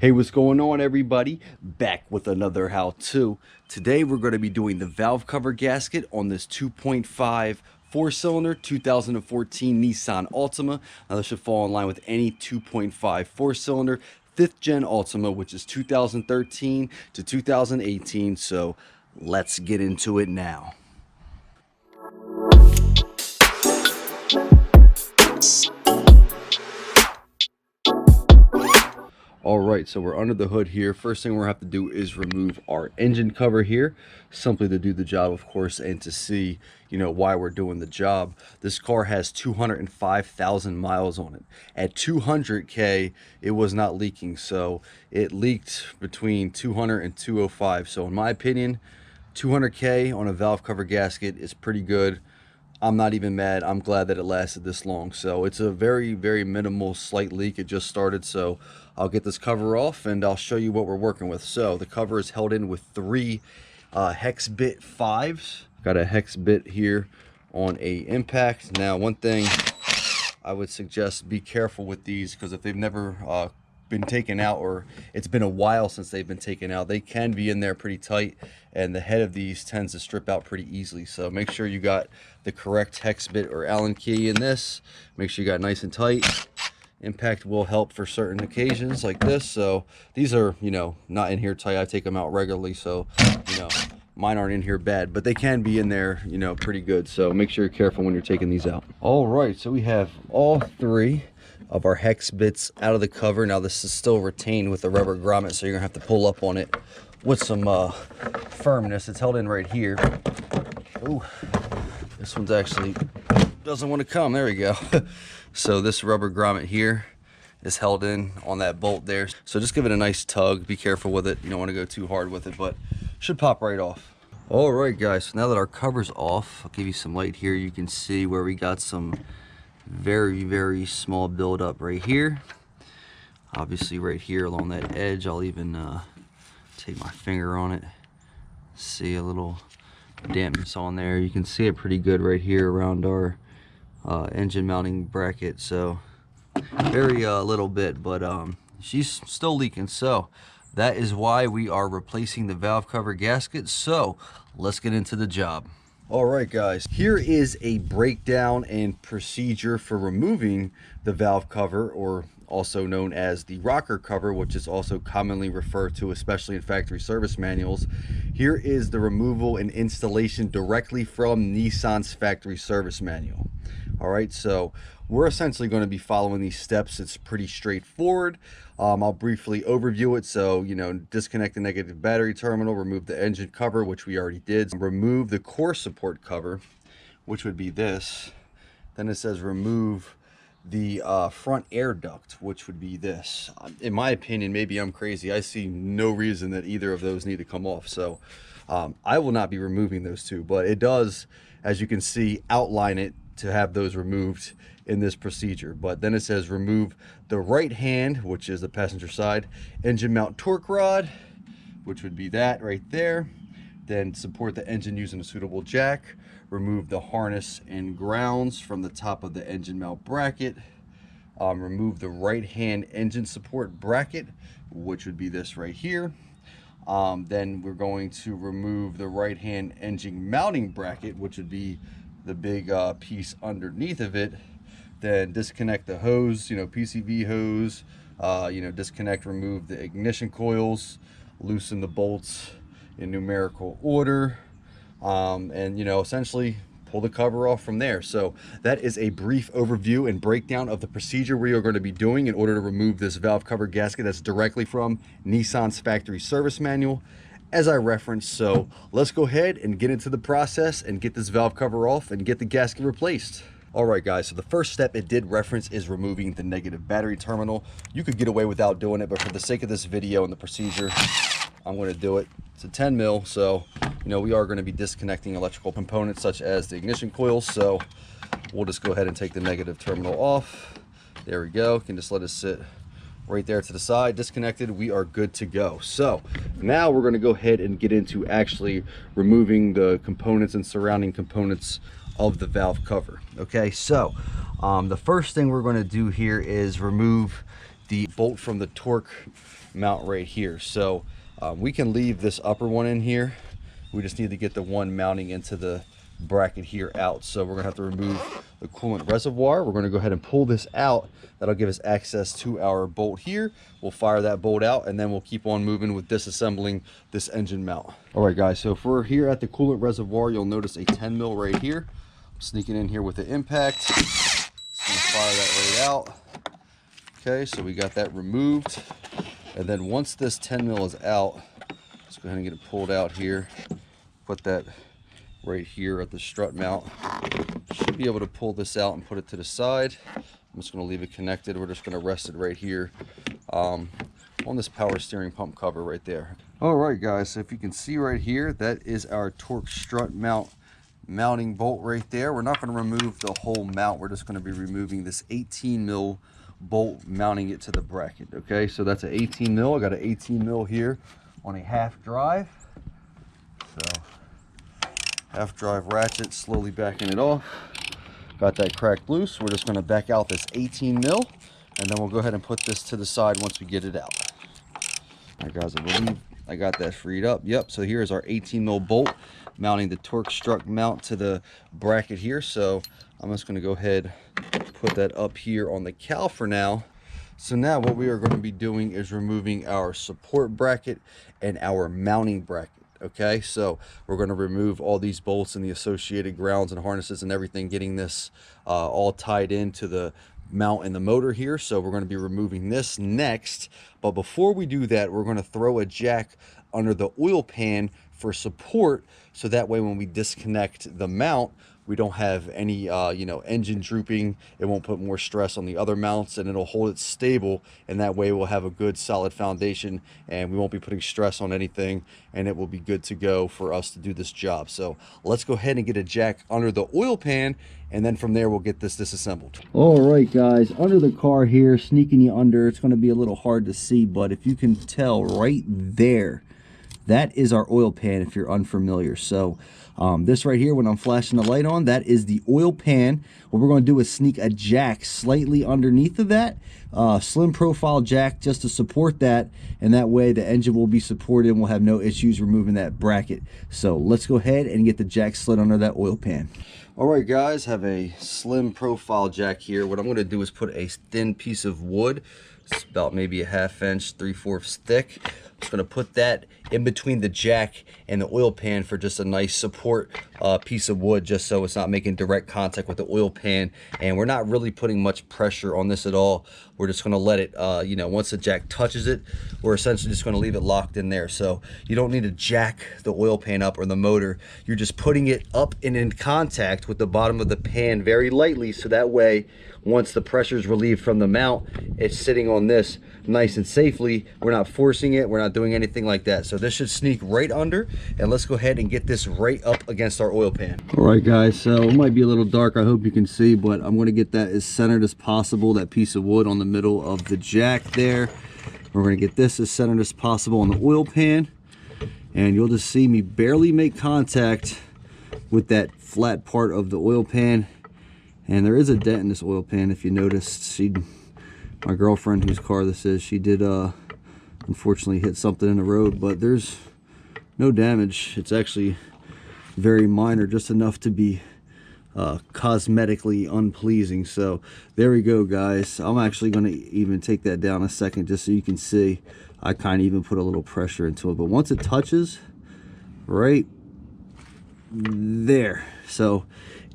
Hey, what's going on, everybody? Back with another how-to. Today we're going to be doing the valve cover gasket on this 2.5 four-cylinder 2014 Nissan Altima. Now this should fall in line with any 2.5 four-cylinder 5th gen Altima, which is 2013 to 2018. So let's get into it now. All right, so we're under the hood here. First thing we're gonna have to do is remove our engine cover here, simply to do the job, of course, and to see, why we're doing the job. This car has 205,000 miles on it. At 200K, it was not leaking, so it leaked between 200 and 205. So in my opinion, 200K on a valve cover gasket is pretty good. I'm not even mad. I'm glad that it lasted this long. So it's a very, very minimal slight leak. It just started. So I'll get this cover off and I'll show you what we're working with. So the cover is held in with three hex bit 5s. Got a hex bit here on a impact. Now, one thing I would suggest, be careful with these, because if they've never been taken out, or it's been a while since they've been taken out, they can be in there pretty tight, and the head of these tends to strip out pretty easily. So make sure you got the correct hex bit or Allen key in this. Make sure you got nice and tight. Impact will help for certain occasions like this. So these are, not in here tight. I take them out regularly, so mine aren't in here bad, but they can be in there, pretty good. So make sure you're careful when you're taking these out. All right, so we have all three of our hex bits out of the cover. Now this is still retained with the rubber grommet, so you're gonna have to pull up on it with some firmness. It's held in right here. Ooh, this one's actually doesn't want to come. There we go. So this rubber grommet here is held in on that bolt there. So just give it a nice tug. Be careful with it. You don't want to go too hard with it, but should pop right off. All right, guys, so now that our cover's off, I'll give you some light here. You can see where we got some very, very small buildup right here. Obviously right here along that edge. I'll even take my finger on it. See a little dampness on there. You can see it pretty good right here around our engine mounting bracket. So very little bit, but she's still leaking. So that is why we are replacing the valve cover gasket. So let's get into the job. All right, guys, here is a breakdown and procedure for removing the valve cover, or also known as the rocker cover, which is also commonly referred to, especially in factory service manuals. Here is the removal and installation directly from Nissan's factory service manual. All right, so we're essentially going to be following these steps. It's pretty straightforward. I'll briefly overview it. So, disconnect the negative battery terminal, remove the engine cover, which we already did. Remove the core support cover, which would be this. Then it says remove the front air duct, which would be this. In my opinion, maybe I'm crazy, I see no reason that either of those need to come off. So I will not be removing those two, but it does, as you can see, outline it to have those removed in this procedure. But then it says remove the right hand, which is the passenger side, engine mount torque rod, which would be that right there. Then support the engine using a suitable jack. Remove the harness and grounds from the top of the engine mount bracket. Remove the right hand engine support bracket, which would be this right here. Then we're going to remove the right hand engine mounting bracket, which would be the big piece underneath of it. Then disconnect the hose, PCV hose, disconnect, remove the ignition coils, loosen the bolts in numerical order, and essentially pull the cover off from there. So that is a brief overview and breakdown of the procedure we are going to be doing in order to remove this valve cover gasket. That's directly from Nissan's factory service manual, as I referenced. So let's go ahead and get into the process and get this valve cover off and get the gasket replaced. All right, guys, so the first step it did reference is removing the negative battery terminal. You could get away without doing it, but for the sake of this video and the procedure, I'm going to do it. It's a 10 mil, so we are going to be disconnecting electrical components such as the ignition coils. So we'll just go ahead and take the negative terminal off. There we go. You can just let it sit right there to the side. Disconnected, we are good to go. So now we're going to go ahead and get into actually removing the components and surrounding components of the valve cover. Okay, so the first thing we're going to do here is remove the bolt from the torque mount right here. So we can leave this upper one in here. We just need to get the one mounting into the bracket here out. So we're gonna have to remove the coolant reservoir. We're gonna go ahead and pull this out. That'll give us access to our bolt here. We'll fire that bolt out, and then we'll keep on moving with disassembling this engine mount. All right, guys, so if we're here at the coolant reservoir, you'll notice a 10 mil right here. I'm sneaking in here with the impact. Just gonna fire that right out. Okay, so we got that removed. And then once this 10 mil is out, let's go ahead and get it pulled out here. Put that right here at the strut mount. Should be able to pull this out and put it to the side. I'm just going to leave it connected. We're just going to rest it right here on this power steering pump cover right there. All right, guys, so if you can see right here, that is our torque strut mount mounting bolt right there. We're not going to remove the whole mount. We're just going to be removing this 18 mil bolt, mounting it to the bracket. Okay, so that's an 18 mil. I got an 18 mil here on a half drive. So half drive ratchet, slowly backing it off. Got that cracked loose. We're just going to back out this 18 mil, and then we'll go ahead and put this to the side once we get it out. All right, guys, I believe I got that freed up. Yep, so here's our 18 mil bolt mounting the torque strut mount to the bracket here. So I'm just going to go ahead and put that up here on the cowl for now. So now what we are going to be doing is removing our support bracket and our mounting bracket. Okay, so we're going to remove all these bolts and the associated grounds and harnesses and everything, getting this all tied into the mount and the motor here. So we're going to be removing this next. But before we do that, we're going to throw a jack under the oil pan for support, so that way when we disconnect the mount, we don't have any engine drooping. It won't put more stress on the other mounts, and it'll hold it stable, and that way we'll have a good solid foundation, and we won't be putting stress on anything, and it will be good to go for us to do this job. So let's go ahead and get a jack under the oil pan, and then from there we'll get this disassembled. All right, guys, under the car here, sneaking you under. It's going to be a little hard to see, but if you can tell right there, that is our oil pan if you're unfamiliar. So this right here, when I'm flashing the light on, that is the oil pan. What we're going to do is sneak a jack slightly underneath of that, slim profile jack, just to support that, and that way the engine will be supported and we'll have no issues removing that bracket. So let's go ahead and get the jack slid under that oil pan. All right, guys, have a slim profile jack here. What I'm going to do is put a thin piece of wood. It's about maybe a 1/2 inch, 3/4 thick. I'm just going to put that in between the jack and the oil pan for just a nice support piece of wood, just so it's not making direct contact with the oil pan. And we're not really putting much pressure on this at all. We're just going to let it, once the jack touches it, we're essentially just going to leave it locked in there. So you don't need to jack the oil pan up or the motor. You're just putting it up and in contact with the bottom of the pan very lightly, so that way once the pressure is relieved from the mount, it's sitting on this nice and safely. We're not forcing it, we're not doing anything like that. So this should sneak right under, and let's go ahead and get this right up against our oil pan. All right, guys, so it might be a little dark, I hope you can see, but I'm going to get that as centered as possible, that piece of wood on the middle of the jack there. We're going to get this as centered as possible on the oil pan, and you'll just see me barely make contact with that flat part of the oil pan. And there is a dent in this oil pan, if you noticed. My girlfriend, whose car this is, she did unfortunately hit something in the road, but there's no damage. It's actually very minor, just enough to be cosmetically unpleasing. So there we go, guys. I'm actually going to even take that down a second just so you can see. I kind of even put a little pressure into it, but once it touches right there, so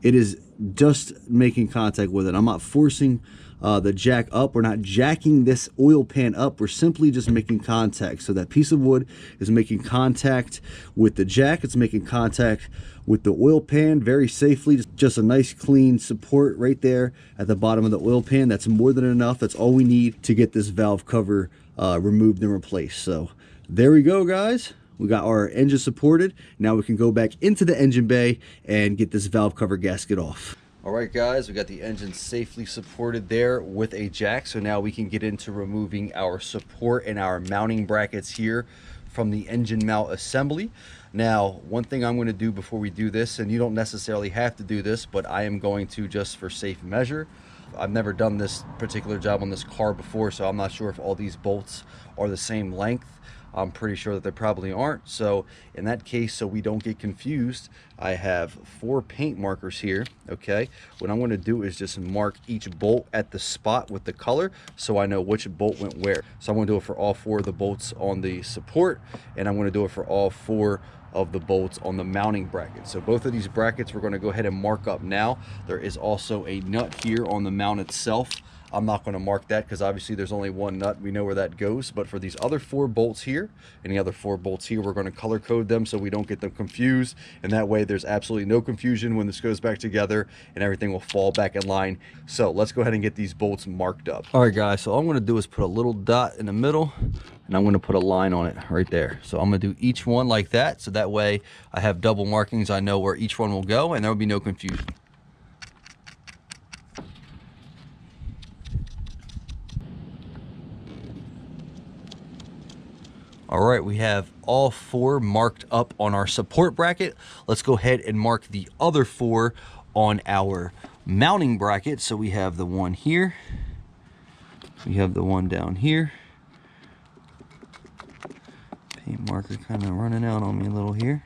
it is just making contact with it. I'm not forcing the jack up. We're not jacking this oil pan up. We're simply just making contact. So that piece of wood is making contact with the jack. It's making contact with the oil pan very safely. Just a nice clean support right there at the bottom of the oil pan. That's more than enough. That's all we need to get this valve cover removed and replaced. So there we go, guys. We got our engine supported. Now we can go back into the engine bay and get this valve cover gasket off. All right, guys, we got the engine safely supported there with a jack. So now we can get into removing our support and our mounting brackets here from the engine mount assembly. Now, one thing I'm going to do before we do this, and you don't necessarily have to do this, but I am going to just for safe measure, I've never done this particular job on this car before, so I'm not sure if all these bolts are the same length. I'm pretty sure that they probably aren't. So in that case, so we don't get confused, I have 4 paint markers here, okay? What I'm gonna do is just mark each bolt at the spot with the color so I know which bolt went where. So I'm gonna do it for all 4 of the bolts on the support, and I'm gonna do it for all 4 of the bolts on the mounting bracket. So both of these brackets we're going to go ahead and mark up now. There is also a nut here on the mount itself. I'm not going to mark that because obviously there's only one nut. We know where that goes. But for these other 4 bolts here and the other 4 bolts here, we're going to color code them so we don't get them confused. And that way there's absolutely no confusion when this goes back together, and everything will fall back in line. So let's go ahead and get these bolts marked up. All right, guys. So all I'm going to do is put a little dot in the middle, and I'm going to put a line on it right there. So I'm going to do each one like that. So that way I have double markings. I know where each one will go, and there will be no confusion. All right, we have all 4 marked up on our support bracket. Let's go ahead and mark the other 4 on our mounting bracket. So we have the one here. We have the one down here. Paint marker kind of running out on me a little here.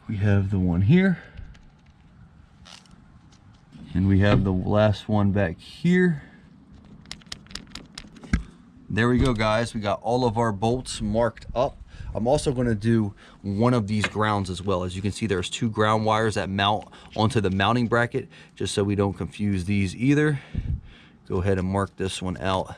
We have the one here. And we have the last one back here. There we go, guys. We got all of our bolts marked up. I'm also going to do one of these grounds as well. As you can see, there's 2 ground wires that mount onto the mounting bracket, just so we don't confuse these either. Go ahead and mark this one out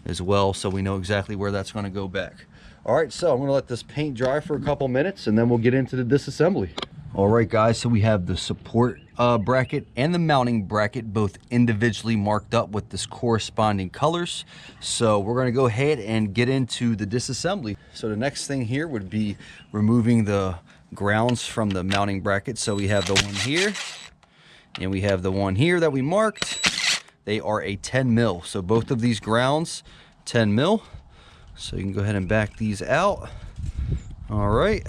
as well so we know exactly where that's going to go back. All right, so I'm going to let this paint dry for a couple minutes, and then we'll get into the disassembly. All right, guys, so we have the support bracket and the mounting bracket both individually marked up with this corresponding colors. So we're going to go ahead and get into the disassembly. So the next thing here would be removing the grounds from the mounting bracket. So we have the one here and we have the one here that we marked. They are a 10 mil. So both of these grounds, 10 mil. So you can go ahead and back these out. All right.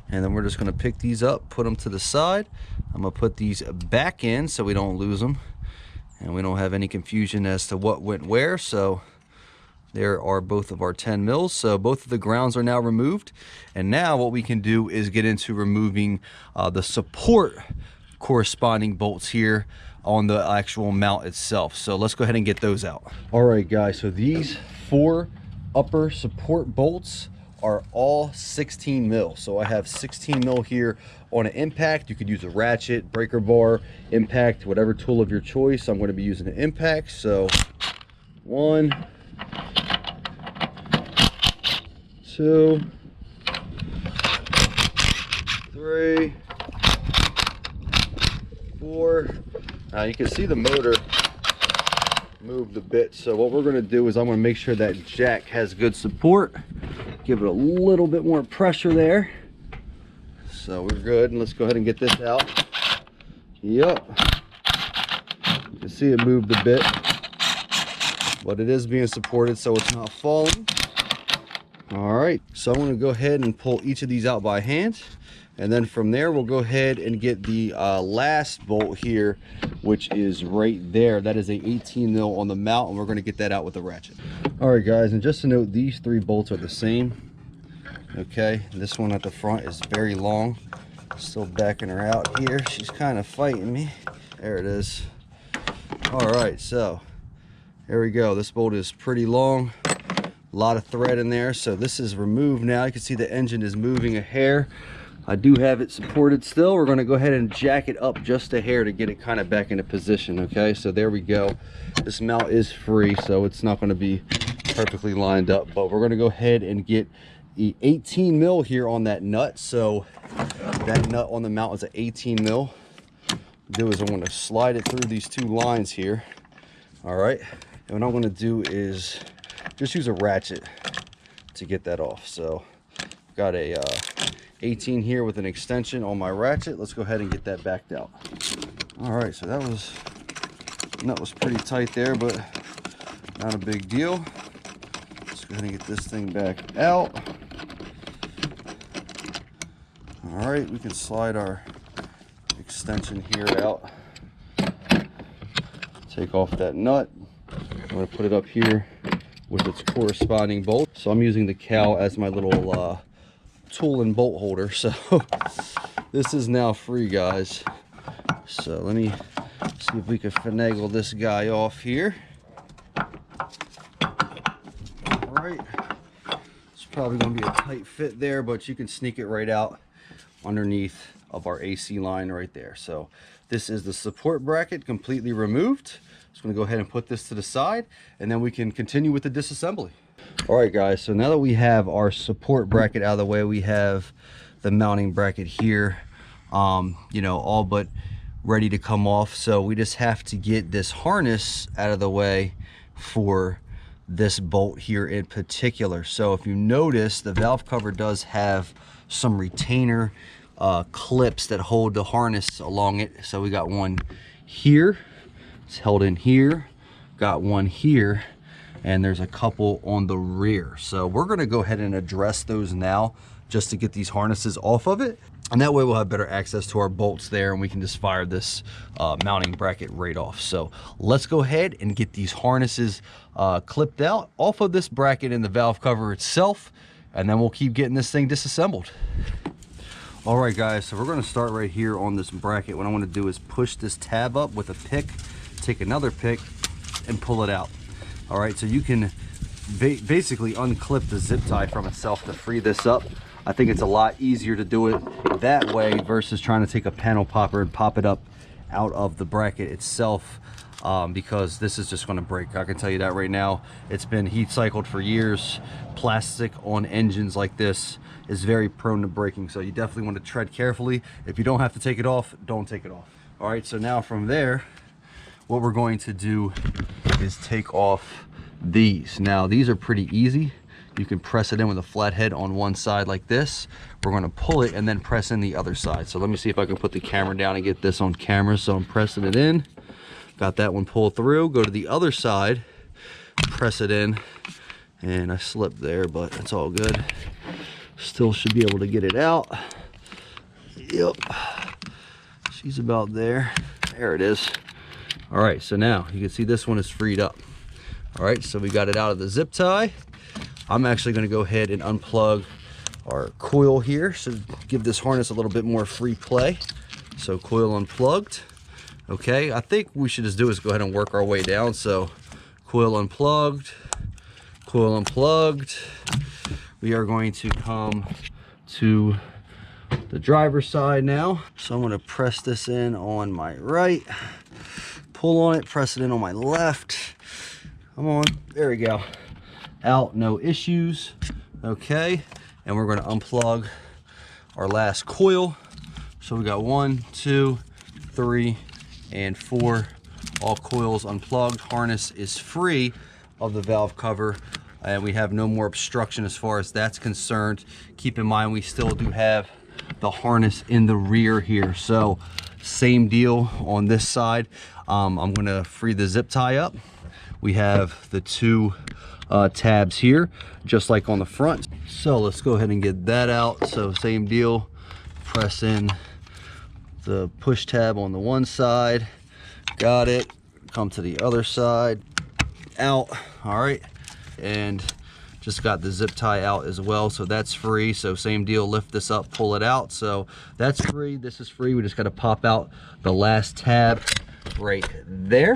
And then we're just going to pick these up, put them to the side. I'm going to put these back in so we don't lose them and we don't have any confusion as to what went where. So there are both of our 10 mils. So both of the grounds are now removed. And now what we can do is get into removing the support corresponding bolts here on the actual mount itself. So let's go ahead and get those out. All right, guys. So these 4 upper support bolts are all 16 mil. So I have 16 mil here on an impact. You could use a ratchet, breaker bar, impact, whatever tool of your choice. I'm going to be using an impact. So 1, 2, 3, 4. Now you can see the motor moved a bit. So what we're going to do is I'm going to make sure that jack has good support. Give it a little bit more pressure there. So we're good. And let's go ahead and get this out. Yep. You can see it moved a bit, but it is being supported so it's not falling. All right. So I'm going to go ahead and pull each of these out by hand. And then from there, we'll go ahead and get the last bolt here, which is right there. That is a 18 mil on the mount, and we're going to get that out with a ratchet. All right, guys, and just to note, these 3 bolts are the same. Okay, this one at the front is very long. Still backing her out here. She's kind of fighting me. There it is. All right, so there we go. This bolt is pretty long. A lot of thread in there. So this is removed now. You can see the engine is moving a hair. I do have it supported still. We're going to go ahead and jack it up just a hair to get it kind of back into position. Okay, so there we go. This mount is free, so it's not going to be perfectly lined up, but we're going to go ahead and get the 18 mil here on that nut. So that nut on the mount is an 18 mil. Do is I'm going to slide it through these 2 lines here. All right, and what I'm going to do is just use a ratchet to get that off. So got a 18 here with an extension on my ratchet. Let's go ahead and get that backed out. All right, so that was pretty tight there, but not a big deal. Let's go ahead and get this thing back out. All right, we can slide our extension here out. Take off that nut. I'm going to put it up here with its corresponding bolt. So I'm using the cow as my little tool and bolt holder. So this is now free, guys. So let me see if we can finagle this guy off here. All right. It's probably going to be a tight fit there, but you can sneak it right out underneath of our AC line right there. So this is the support bracket completely removed. Just going to go ahead and put this to the side, and then we can continue with the disassembly. All right, guys, so now that we have our support bracket out of the way, we have the mounting bracket here, you know, all but ready to come off. So we just have to get this harness out of the way for this bolt here in particular. So if you notice, the valve cover does have some retainer clips that hold the harness along it. So we got one here, it's held in here, got one here, and there's a couple on the rear. So we're going to go ahead and address those now just to get these harnesses off of it, and that way we'll have better access to our bolts there, and we can just fire this mounting bracket right off. So let's go ahead and get these harnesses clipped out off of this bracket in the valve cover itself, and then we'll keep getting this thing disassembled. All right, guys, so we're going to start right here on this bracket. What I want to do is push this tab up with a pick, take another pick, and pull it out. All right, so you can basically unclip the zip tie from itself to free this up. I think it's a lot easier to do it that way versus trying to take a panel popper and pop it up out of the bracket itself, because this is just going to break. I can tell you that right now. It's been heat cycled for years. Plastic on engines like this is very prone to breaking, so you definitely want to tread carefully. If you don't have to take it off, don't take it off. All right, so now from there, what we're going to do is take off these. Now these are pretty easy. You can press it in with a flathead on one side like this. We're going to pull it and then press in the other side. So let me see if I can put the camera down and get this on camera. So I'm pressing it in, got that one pulled through, go to the other side, press it in, and I slipped there, but it's all good. Still should be able to get it out. Yep, she's about there. There it is. All right, so now you can see this one is freed up. All right, so we got it out of the zip tie. I'm actually going to go ahead and unplug our coil here, so give this harness a little bit more free play. So coil unplugged. Okay, I think we should just do is go ahead and work our way down. So coil unplugged, coil unplugged. We are going to come to the driver's side now. So I'm going to press this in on my right, pull on it, press it in on my left. Come on, there we go. Out, no issues. Okay, and we're going to unplug our last coil. So we got 1, 2, 3, and 4. All coils unplugged. Harness is free of the valve cover, and we have no more obstruction as far as that's concerned. Keep in mind, we still do have the harness in the rear here. So same deal on this side. I'm going to free the zip tie up. We have the two tabs here, just like on the front. So let's go ahead and get that out. So same deal, press in the push tab on the one side, got it, come to the other side, out. All right, and just got the zip tie out as well, so that's free. So same deal, lift this up, pull it out. So that's free, this is free. We just got to pop out the last tab right there,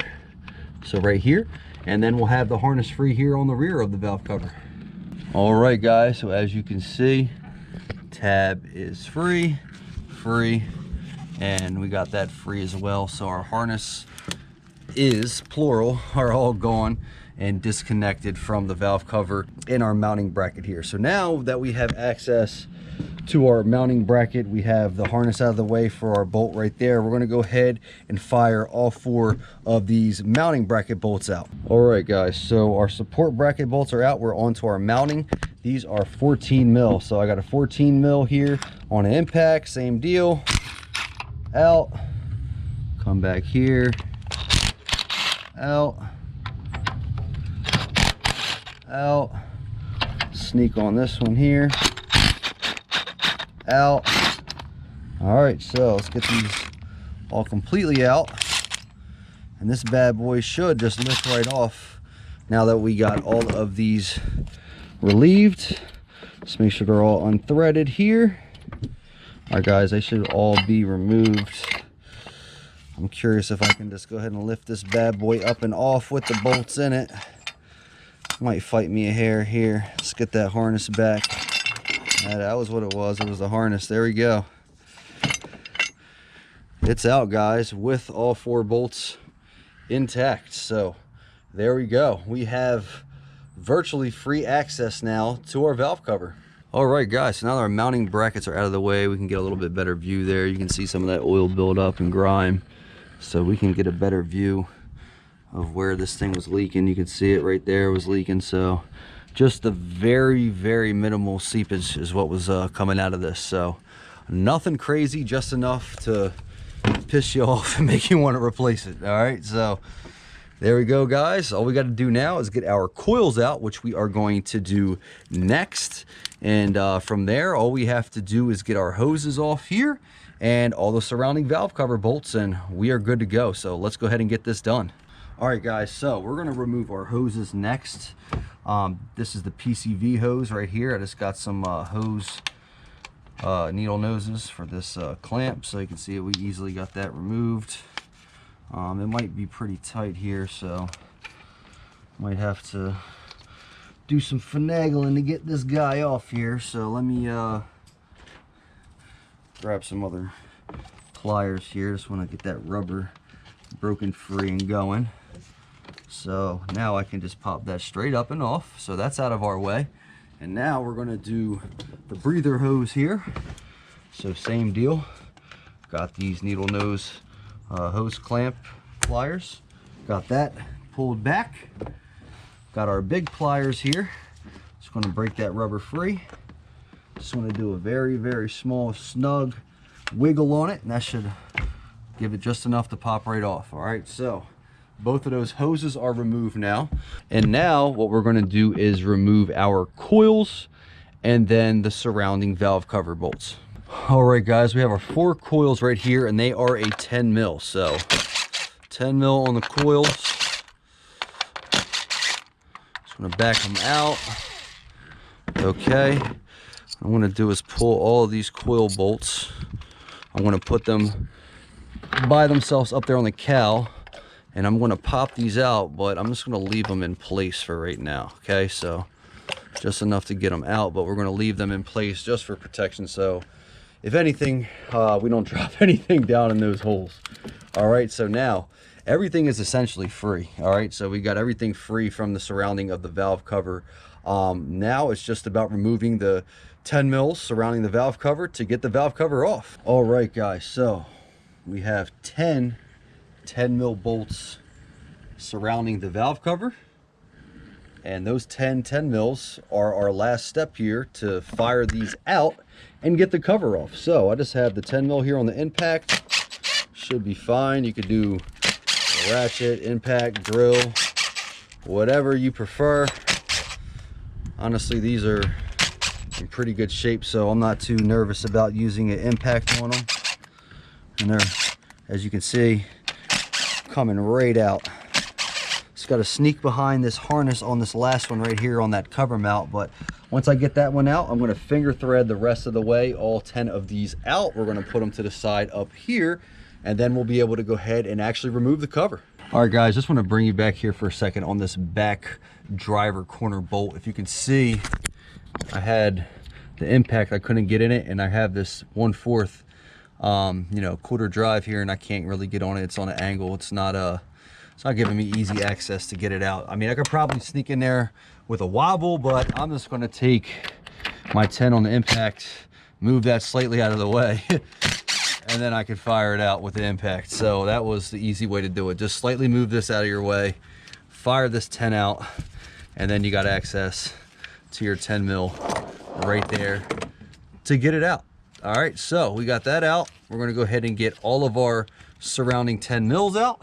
so right here, and then we'll have the harness free here on the rear of the valve cover. All right, guys, so as you can see, tab is free, and we got that free as well. So our harness is, plural, are all gone and disconnected from the valve cover in our mounting bracket here. So now that we have access to our mounting bracket, we have the harness out of the way for our bolt right there. We're going to go ahead and fire all 4 of these mounting bracket bolts out. All right, guys, so our support bracket bolts are out. We're onto our mounting. These are 14 mil. So I got a 14 mil here on an impact, same deal, out, come back here, out, out, sneak on this one here, out. All right, so let's get these all completely out. And this bad boy should just lift right off now that we got all of these relieved. Just make sure they're all unthreaded here. All right, guys, they should all be removed. I'm curious if I can just go ahead and lift this bad boy up and off with the bolts in it. Might fight me a hair here. Let's get that harness back. That was what it was. It was the harness. There we go. It's out, guys, with all 4 bolts intact. So there we go. We have virtually free access now to our valve cover. All right, guys, so now that our mounting brackets are out of the way, we can get a little bit better view there. You can see some of that oil buildup and grime, so we can get a better view of where this thing was leaking. You can see it right there was leaking. So just the very, very minimal seepage is what was coming out of this. So nothing crazy, just enough to piss you off and make you want to replace it. All right, so there we go, guys. All we got to do now is get our coils out, which we are going to do next. And from there, all we have to do is get our hoses off here and all the surrounding valve cover bolts, and we are good to go. So let's go ahead and get this done. All right, guys, so we're going to remove our hoses next. This is the PCV hose right here. I just got some hose needle noses for this clamp, so you can see we easily got that removed. It might be pretty tight here, so might have to do some finagling to get this guy off here. So let me grab some other pliers here. Just want to get that rubber broken free and going. So now I can just pop that straight up and off. So that's out of our way. And now we're going to do the breather hose here. So same deal. Got these needle nose hose clamp pliers. Got that pulled back. Got our big pliers here. Just going to break that rubber free. Just want to do a very, very small snug wiggle on it, and that should give it just enough to pop right off. All right, so both of those hoses are removed now. And now what we're going to do is remove our coils and then the surrounding valve cover bolts. All right, guys, we have our 4 coils right here, and they are a 10 mil. So 10 mil on the coils. Just going to back them out. Okay. What I'm going to do is pull all of these coil bolts. I'm going to put them by themselves up there on the cowl, and I'm going to pop these out, but I'm just going to leave them in place for right now. Okay, so just enough to get them out, but we're going to leave them in place just for protection, so if anything, we don't drop anything down in those holes. All right, so now everything is essentially free. All right, so we got everything free from the surrounding of the valve cover. Now it's just about removing the 10 mils surrounding the valve cover to get the valve cover off. All right, guys, so we have 10 mil bolts surrounding the valve cover, and those 10 mils are our last step here to fire these out and get the cover off. So I just have the 10 mil here on the impact. Should be fine. You could do a ratchet, impact, drill, whatever you prefer. Honestly, these are in pretty good shape, so I'm not too nervous about using an impact on them. And they're, as you can see, coming right out. Just got to sneak behind this harness on this last one right here on that cover mount, but once I get that one out, I'm going to finger thread the rest of the way, all 10 of these out. We're going to put them to the side up here, and then we'll be able to go ahead and actually remove the cover. All right, guys, just want to bring you back here for a second on this back driver corner bolt. If you can see, I had the impact, I couldn't get in it, and I have this 1/4 quarter drive here, and I can't really get on it. It's on an angle. It's not giving me easy access to get it out. I mean, I could probably sneak in there with a wobble, but I'm just going to take my 10 on the impact, move that slightly out of the way, and then I could fire it out with the impact. So that was the easy way to do it. Just slightly move this out of your way, fire this 10 out, and then you got access to your 10 mil right there to get it out. All right, so we got that out. We're going to go ahead and get all of our surrounding 10 mils out,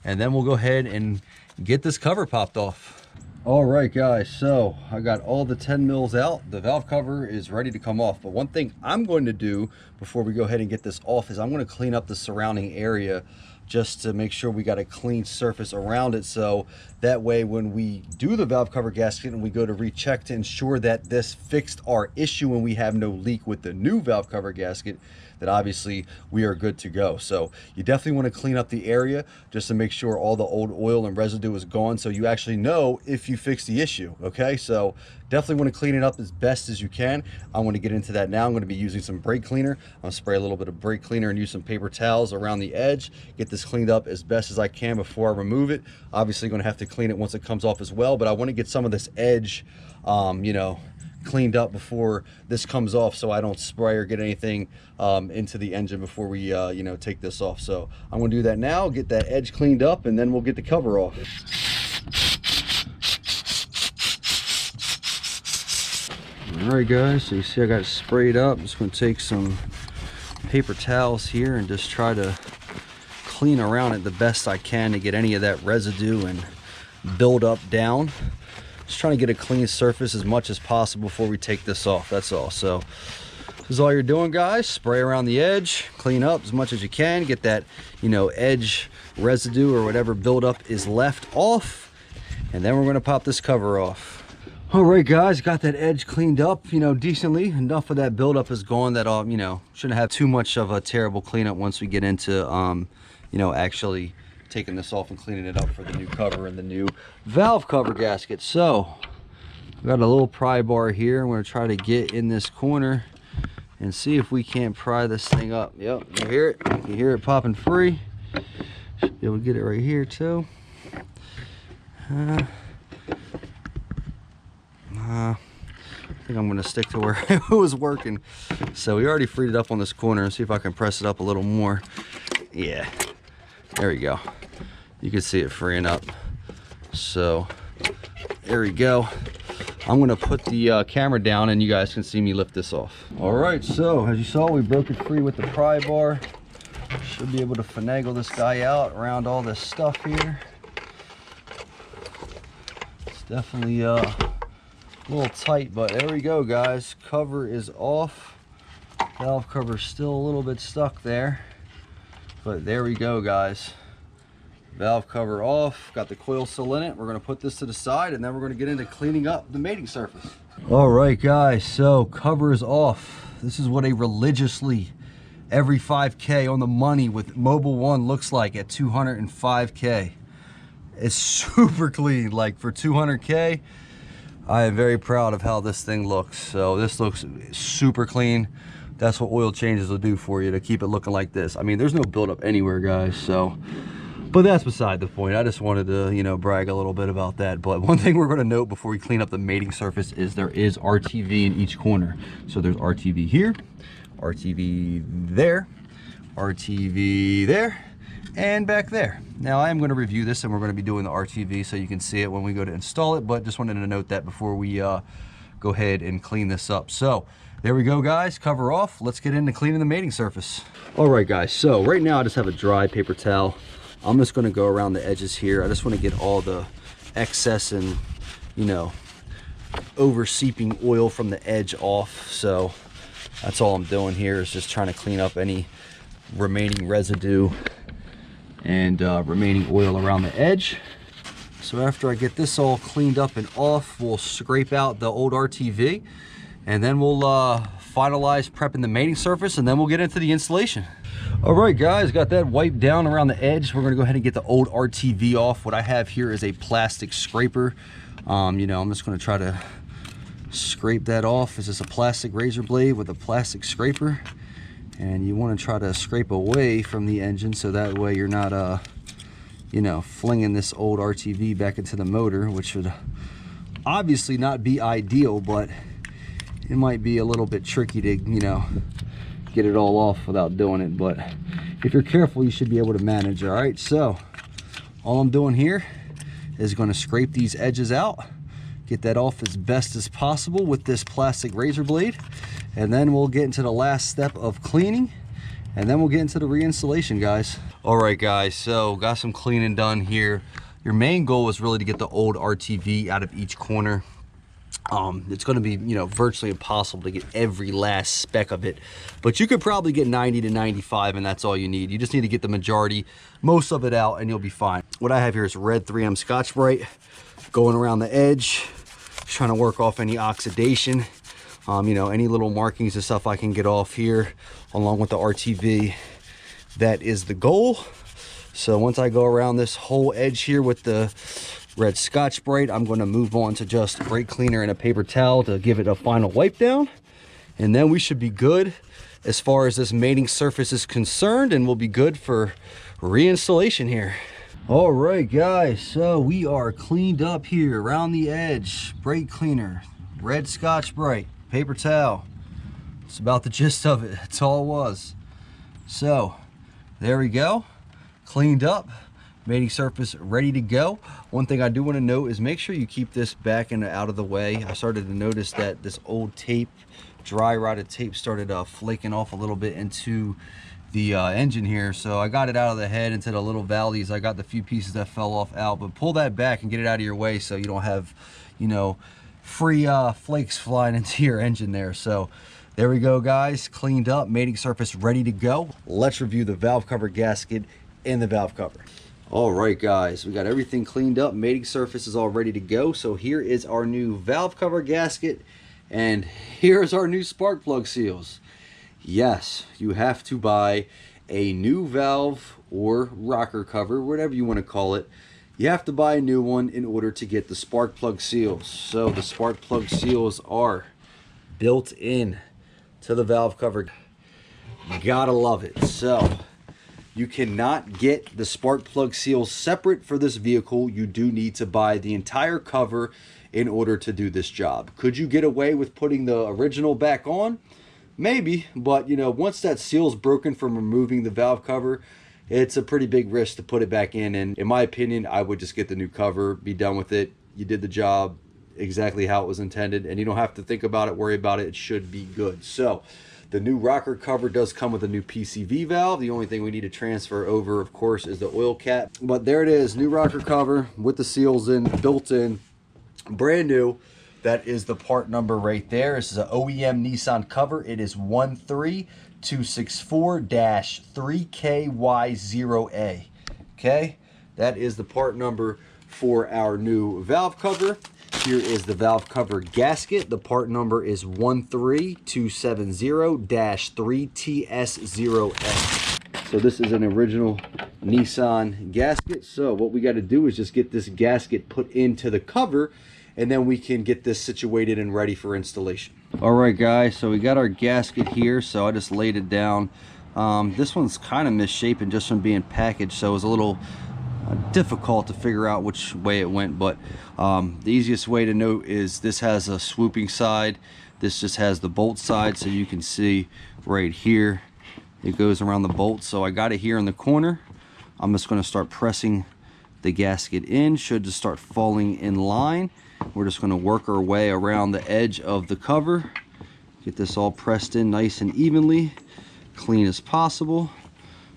and then we'll go ahead and get this cover popped off. All right, guys, so I got all the 10 mils out. The valve cover is ready to come off, but one thing I'm going to do before we go ahead and get this off is I'm going to clean up the surrounding area just to make sure we got a clean surface around it, so that way when we do the valve cover gasket and we go to recheck to ensure that this fixed our issue and we have no leak with the new valve cover gasket, that obviously we are good to go. So you definitely want to clean up the area just to make sure all the old oil and residue is gone, so you actually know if you fix the issue. Okay, so definitely want to clean it up as best as you can. I want to get into that now. I'm going to be using some brake cleaner. I'm going to spray a little bit of brake cleaner and use some paper towels around the edge, get this cleaned up as best as I can before I remove it. Obviously going to have to clean it once it comes off as well, but I want to get some of this edge you know, cleaned up before this comes off, so I don't spray or get anything into the engine before we you know, take this off. So I'm gonna do that now, get that edge cleaned up, and then we'll get the cover off. All right, guys, so you see I got it sprayed up. I'm just gonna take some paper towels here and just try to clean around it the best I can to get any of that residue and build up down. Just trying to get a clean surface as much as possible before we take this off, that's all. So this is all you're doing, guys. Spray around the edge, clean up as much as you can, get that, you know, edge residue or whatever buildup is left off, and then we're going to pop this cover off. All right, guys, got that edge cleaned up, you know, decently. Enough of that buildup is gone that you know, shouldn't have too much of a terrible cleanup once we get into you know, actually taking this off and cleaning it up for the new cover and the new valve cover gasket. So I've got a little pry bar here. I'm going to try to get in this corner and see if we can't pry this thing up. Yep, you hear it, you hear it popping free. Should be able to get it right here too. I think I'm going to stick to where it was working. So we already freed it up on this corner. See if I can press it up a little more. Yeah, there we go. You can see it freeing up. So there we go. I'm gonna put the camera down and you guys can see me lift this off. All right, so as you saw, we broke it free with the pry bar. Should be able to finagle this guy out around all this stuff here. It's definitely a little tight, but there we go, guys. Cover is off. Valve cover still a little bit stuck there, but there we go, guys. Valve cover off, got the coil still in it. We're going to put this to the side and then we're going to get into cleaning up the mating surface. All right, guys, so cover is off. This is what a religiously every 5K on the money with Mobil 1 looks like at 205K. It's super clean. Like for 200K, I am very proud of how this thing looks. So this looks super clean. That's what oil changes will do for you, to keep it looking like this. I mean, there's no buildup anywhere, guys, so. But that's beside the point. I just wanted to, you know, brag a little bit about that. But one thing we're going to note before we clean up the mating surface is there is RTV in each corner. So there's RTV here, RTV there, RTV there, and back there. Now I am going to review this and we're going to be doing the RTV so you can see it when we go to install it. But just wanted to note that before we go ahead and clean this up. So there we go, guys. Cover off. Let's get into cleaning the mating surface. All right, guys. So right now I just have a dry paper towel. I'm just going to go around the edges here. I just want to get all the excess and, you know, over seeping oil from the edge off. So that's all I'm doing here, is just trying to clean up any remaining residue and remaining oil around the edge. So after I get this all cleaned up and off, we'll scrape out the old RTV and then we'll finalize prepping the mating surface, and then we'll get into the installation. All right, guys, got that wiped down around the edge. We're gonna go ahead and get the old RTV off. What I have here is a plastic scraper. You know, I'm just gonna try to scrape that off. It's just a plastic razor blade with a plastic scraper, and you want to try to scrape away from the engine so that way you're not you know, flinging this old RTV back into the motor, which would obviously not be ideal, but it might be a little bit tricky to, you know, get it all off without doing it. But if you're careful, you should be able to manage. All right, so all I'm doing here is going to scrape these edges out, get that off as best as possible with this plastic razor blade, and then we'll get into the last step of cleaning, and then we'll get into the reinstallation, guys. All right, guys, so got some cleaning done here. Your main goal is really to get the old RTV out of each corner. It's going to be, you know, virtually impossible to get every last speck of it, but you could probably get 90 to 95, and that's all you need. You just need to get the majority, most of it out, and you'll be fine. What I have here is red 3M Scotch-Brite going around the edge, trying to work off any oxidation, you know, any little markings and stuff I can get off here along with the RTV. That is the goal. So once I go around this whole edge here with the red Scotch-Brite, I'm going to move on to just brake cleaner and a paper towel to give it a final wipe down, and then we should be good as far as this mating surface is concerned, and we'll be good for reinstallation here. All right guys, so we are cleaned up here around the edge. Brake cleaner, red Scotch-Brite, paper towel. It's about the gist of it. That's all it was. So there we go, cleaned up, mating surface ready to go. One thing I do want to note is make sure you keep this back and out of the way. I started to notice that this old tape, dry rotted tape, started flaking off a little bit into the engine here, so I got it out of the head into the little valleys. I got the few pieces that fell off out, but pull that back and get it out of your way so you don't have, you know, free flakes flying into your engine there. So there we go guys, cleaned up, mating surface ready to go. Let's review the valve cover gasket and the valve cover. All right guys, we got everything cleaned up, mating surface is all ready to go. So here is our new valve cover gasket, and here's our new spark plug seals. Yes, you have to buy a new valve or rocker cover, whatever you want to call it. You have to buy a new one in order to get the spark plug seals. So the spark plug seals are built in to the valve cover. You gotta love it. So you cannot get the spark plug seals separate for this vehicle. You do need to buy the entire cover in order to do this job. Could you get away with putting the original back on? Maybe, but you know, once that seal's broken from removing the valve cover, it's a pretty big risk to put it back in. And in my opinion, I would just get the new cover, be done with it. You did the job exactly how it was intended, and you don't have to think about it, worry about it. It should be good. So the new rocker cover does come with a new PCV valve. The only thing we need to transfer over, of course, is the oil cap. But there it is, new rocker cover with the seals in, built in, brand new. That is the part number right there. This is an OEM Nissan cover. It is 13264-3KY0A. Okay, that is the part number for our new valve cover. Here is the valve cover gasket. The part number is 13270-3TS0A. So this is an original Nissan gasket. So what we got to do is just get this gasket put into the cover, and then we can get this situated and ready for installation. All right guys, so we got our gasket here. So I just laid it down. This one's kind of misshapen just from being packaged, so it was a little difficult to figure out which way it went, but the easiest way to note is this has a swooping side, this just has the bolt side. So you can see right here it goes around the bolt. So I got it here in the corner. I'm just going to start pressing the gasket in. Should just start falling in line. We're just going to work our way around the edge of the cover, get this all pressed in nice and evenly, clean as possible.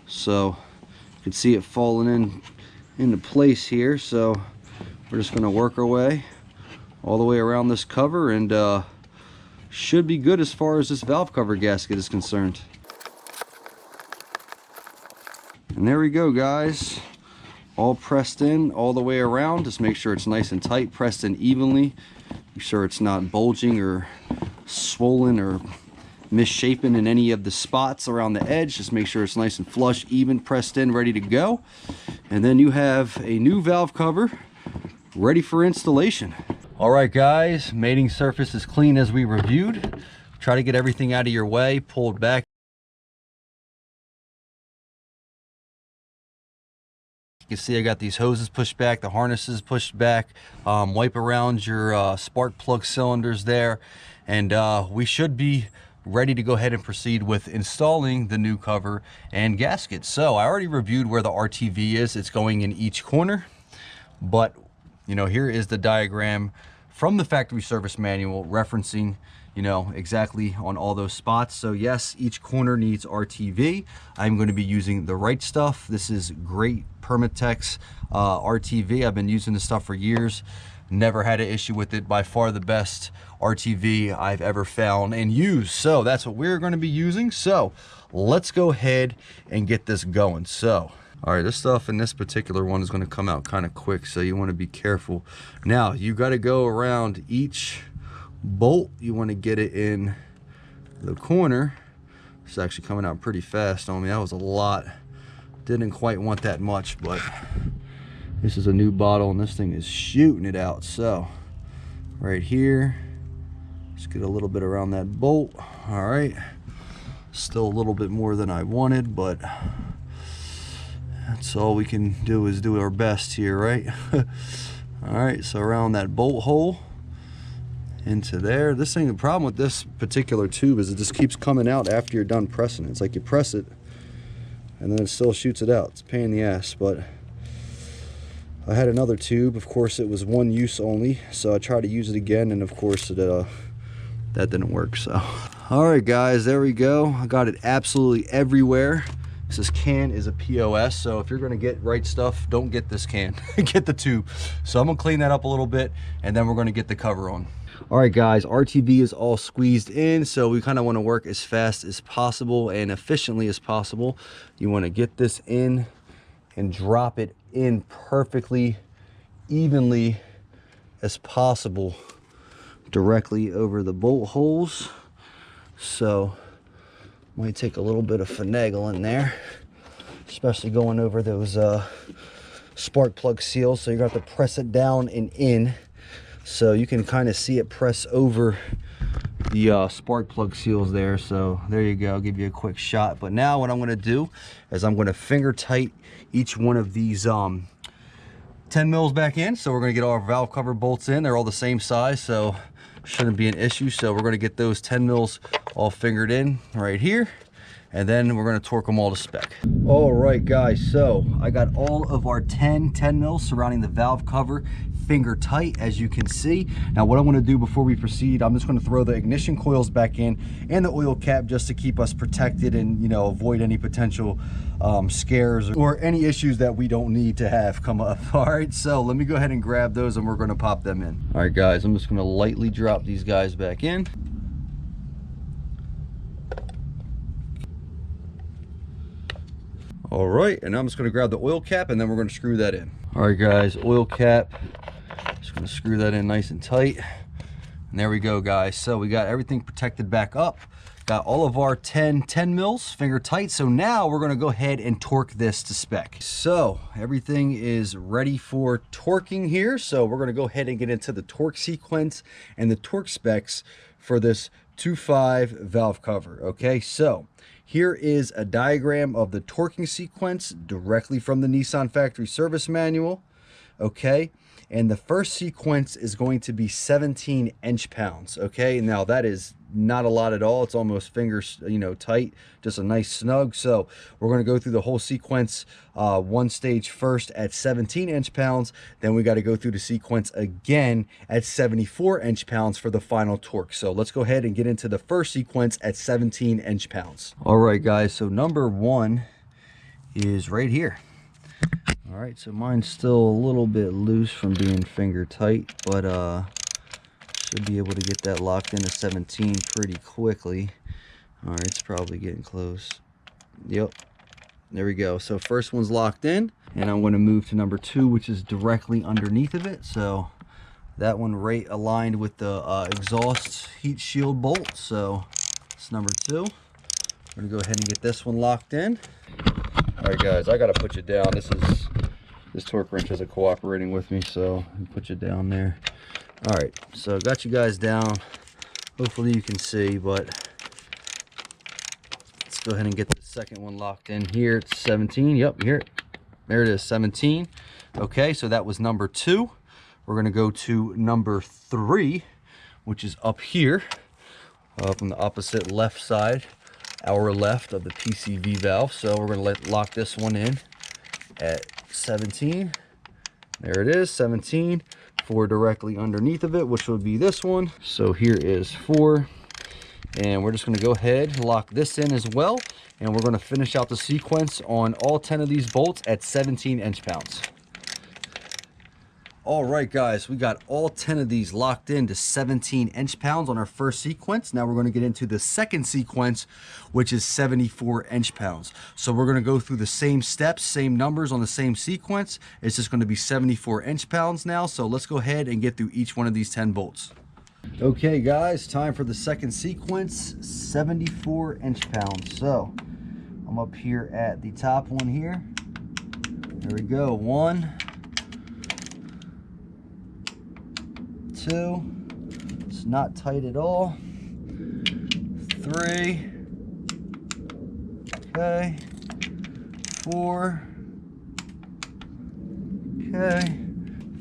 So you can see it falling into place here. So we're just going to work our way all the way around this cover, and should be good as far as this valve cover gasket is concerned. And there we go guys, all pressed in all the way around. Just make sure it's nice and tight, pressed in evenly. Make sure it's not bulging or swollen or misshapen in any of the spots around the edge. Just make sure it's nice and flush, even, pressed in, ready to go. And then you have a new valve cover ready for installation. All right guys, mating surface is clean as we reviewed. Try to get everything out of your way, pulled back. You can see I got these hoses pushed back, the harnesses pushed back. Wipe around your spark plug cylinders there, and we should be ready to go ahead and proceed with installing the new cover and gasket. So I already reviewed where the RTV is. It's going in each corner, but you know, here is the diagram from the factory service manual, referencing, you know, exactly on all those spots. So yes, each corner needs RTV. I'm going to be using the right stuff. This is great Permatex RTV. I've been using this stuff for years. Never had an issue with it. By far the best RTV I've ever found and used. So that's what we're going to be using. So let's go ahead and get this going. So, all right, this stuff in this particular one is going to come out kind of quick, so you want to be careful. Now, you got to go around each bolt. You want to get it in the corner. It's actually coming out pretty fast on me. That was a lot. Didn't quite want that much, but this is a new bottle and this thing is shooting it out. So right here, just get a little bit around that bolt. All right, still a little bit more than I wanted, but that's all we can do, is do our best here, right? All right, so around that bolt hole into there. This thing, the problem with this particular tube is it just keeps coming out after you're done pressing it. It's like you press it and then it still shoots it out. It's a pain in the ass. But I had another tube. Of course, it was one use only, so I tried to use it again, and of course that didn't work. So all right guys, there we go. I got it absolutely everywhere. This can is a POS, so if you're going to get right stuff, don't get this can. Get the tube. So I'm going to clean that up a little bit, and then we're going to get the cover on. All right guys, RTV is all squeezed in, so we kind of want to work as fast as possible and efficiently as possible. You want to get this in and drop it in perfectly evenly as possible directly over the bolt holes. So might take a little bit of finagling there, especially going over those spark plug seals. So you're going to have to press it down and in, so you can kind of see it press over the spark plug seals there. So there you go. I'll give you a quick shot. But now what I'm going to do is I'm going to finger tight each one of these 10 mils back in. So we're going to get all our valve cover bolts in. They're all the same size, so shouldn't be an issue. So we're going to get those 10 mils all fingered in right here, and then we're going to torque them all to spec. All right guys, so I got all of our 10 mils surrounding the valve cover finger tight, as you can see. Now what I want to do before we proceed, I'm just going to throw the ignition coils back in and the oil cap, just to keep us protected and, you know, avoid any potential scares or any issues that we don't need to have come up. All right, so let me go ahead and grab those and we're going to pop them in. All right guys, I'm just going to lightly drop these guys back in. All right, and I'm just going to grab the oil cap and then we're going to screw that in. All right guys, oil cap, just going to screw that in nice and tight, and there we go guys. So we got everything protected back up, got all of our 10 mils finger tight. So now we're going to go ahead and torque this to spec. So everything is ready for torquing here, so we're going to go ahead and get into the torque sequence and the torque specs for this 2.5 valve cover. Okay, so here is a diagram of the torquing sequence directly from the Nissan factory service manual. Okay, and the first sequence is going to be 17 inch-pounds. Okay, now that is not a lot at all. It's almost finger, you know, tight, just a nice snug. So we're going to go through the whole sequence one stage first at 17 inch-pounds. Then we got to go through the sequence again at 74 inch-pounds for the final torque. So let's go ahead and get into the first sequence at 17 inch-pounds. All right guys, so number one is right here. All right, so mine's still a little bit loose from being finger tight, but should be able to get that locked into 17 pretty quickly. All right, it's probably getting close. Yep, there we go. So first one's locked in, and I'm going to move to number two, which is directly underneath of it. So that one right aligned with the exhaust heat shield bolt. So it's number two. We're going to go ahead and get this one locked in. All right guys, I got to put you down. This torque wrench isn't cooperating with me, so I'll put you down there. All right, so got you guys down. Hopefully you can see, but let's go ahead and get the second one locked in here. It's 17. Yep, here, there it is, 17. Okay, so that was number two. We're going to go to number three, which is up here, up on the opposite left side, our left of the PCV valve. So we're going to lock this one in at 17. There it is, 17. 4 directly underneath of it, which would be this one. So here is 4. And we're just going to go ahead and lock this in as well. And we're going to finish out the sequence on all 10 of these bolts at 17 inch-pounds. All right, guys, we got all 10 of these locked in to 17 inch-pounds on our first sequence. Now we're going to get into the second sequence, which is 74 inch-pounds. So we're going to go through the same steps, same numbers on the same sequence. It's just going to be 74 inch-pounds now. So let's go ahead and get through each one of these 10 bolts. Okay, guys, time for the second sequence, 74 inch-pounds. So I'm up here at the top one here. There we go. 1, 2, it's not tight at all. 3, okay. 4, okay.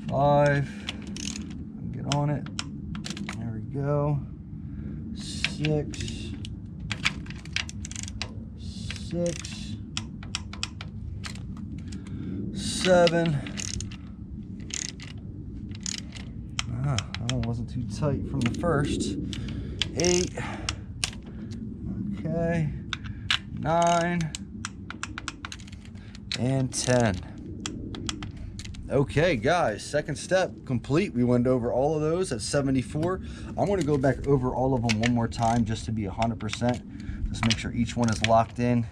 5, get on it. There we go. 6, 7. That one wasn't too tight from the first. 8. Okay. 9. And 10. Okay, guys, second step complete. We went over all of those at 74. I'm going to go back over all of them one more time just to be 100%. Just make sure each one is locked in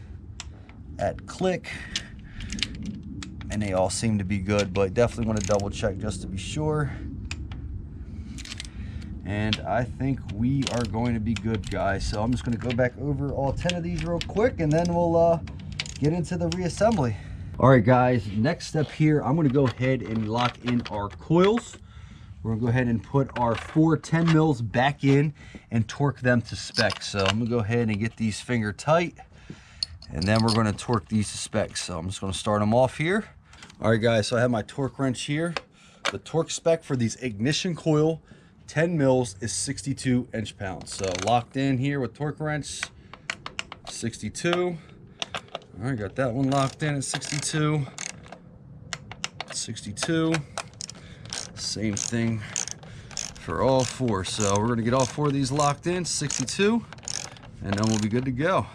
at click. And they all seem to be good, but definitely want to double check just to be sure. And I think we are going to be good, guys. So I'm just going to go back over all 10 of these real quick, and then we'll get into the reassembly. All right, guys, next step here, I'm going to go ahead and lock in our coils. We're going to go ahead and put our 4 10 mils back in and torque them to spec. So I'm going to go ahead and get these finger tight, and then we're going to torque these to spec. So I'm just going to start them off here. All right, guys, so I have my torque wrench here. The torque spec for these ignition coil 10 mils is 62 inch-pounds. So locked in here with torque wrench, 62. All right, got that one locked in at 62. 62. Same thing for all 4. So we're gonna get all 4 of these locked in, 62, and then we'll be good to go.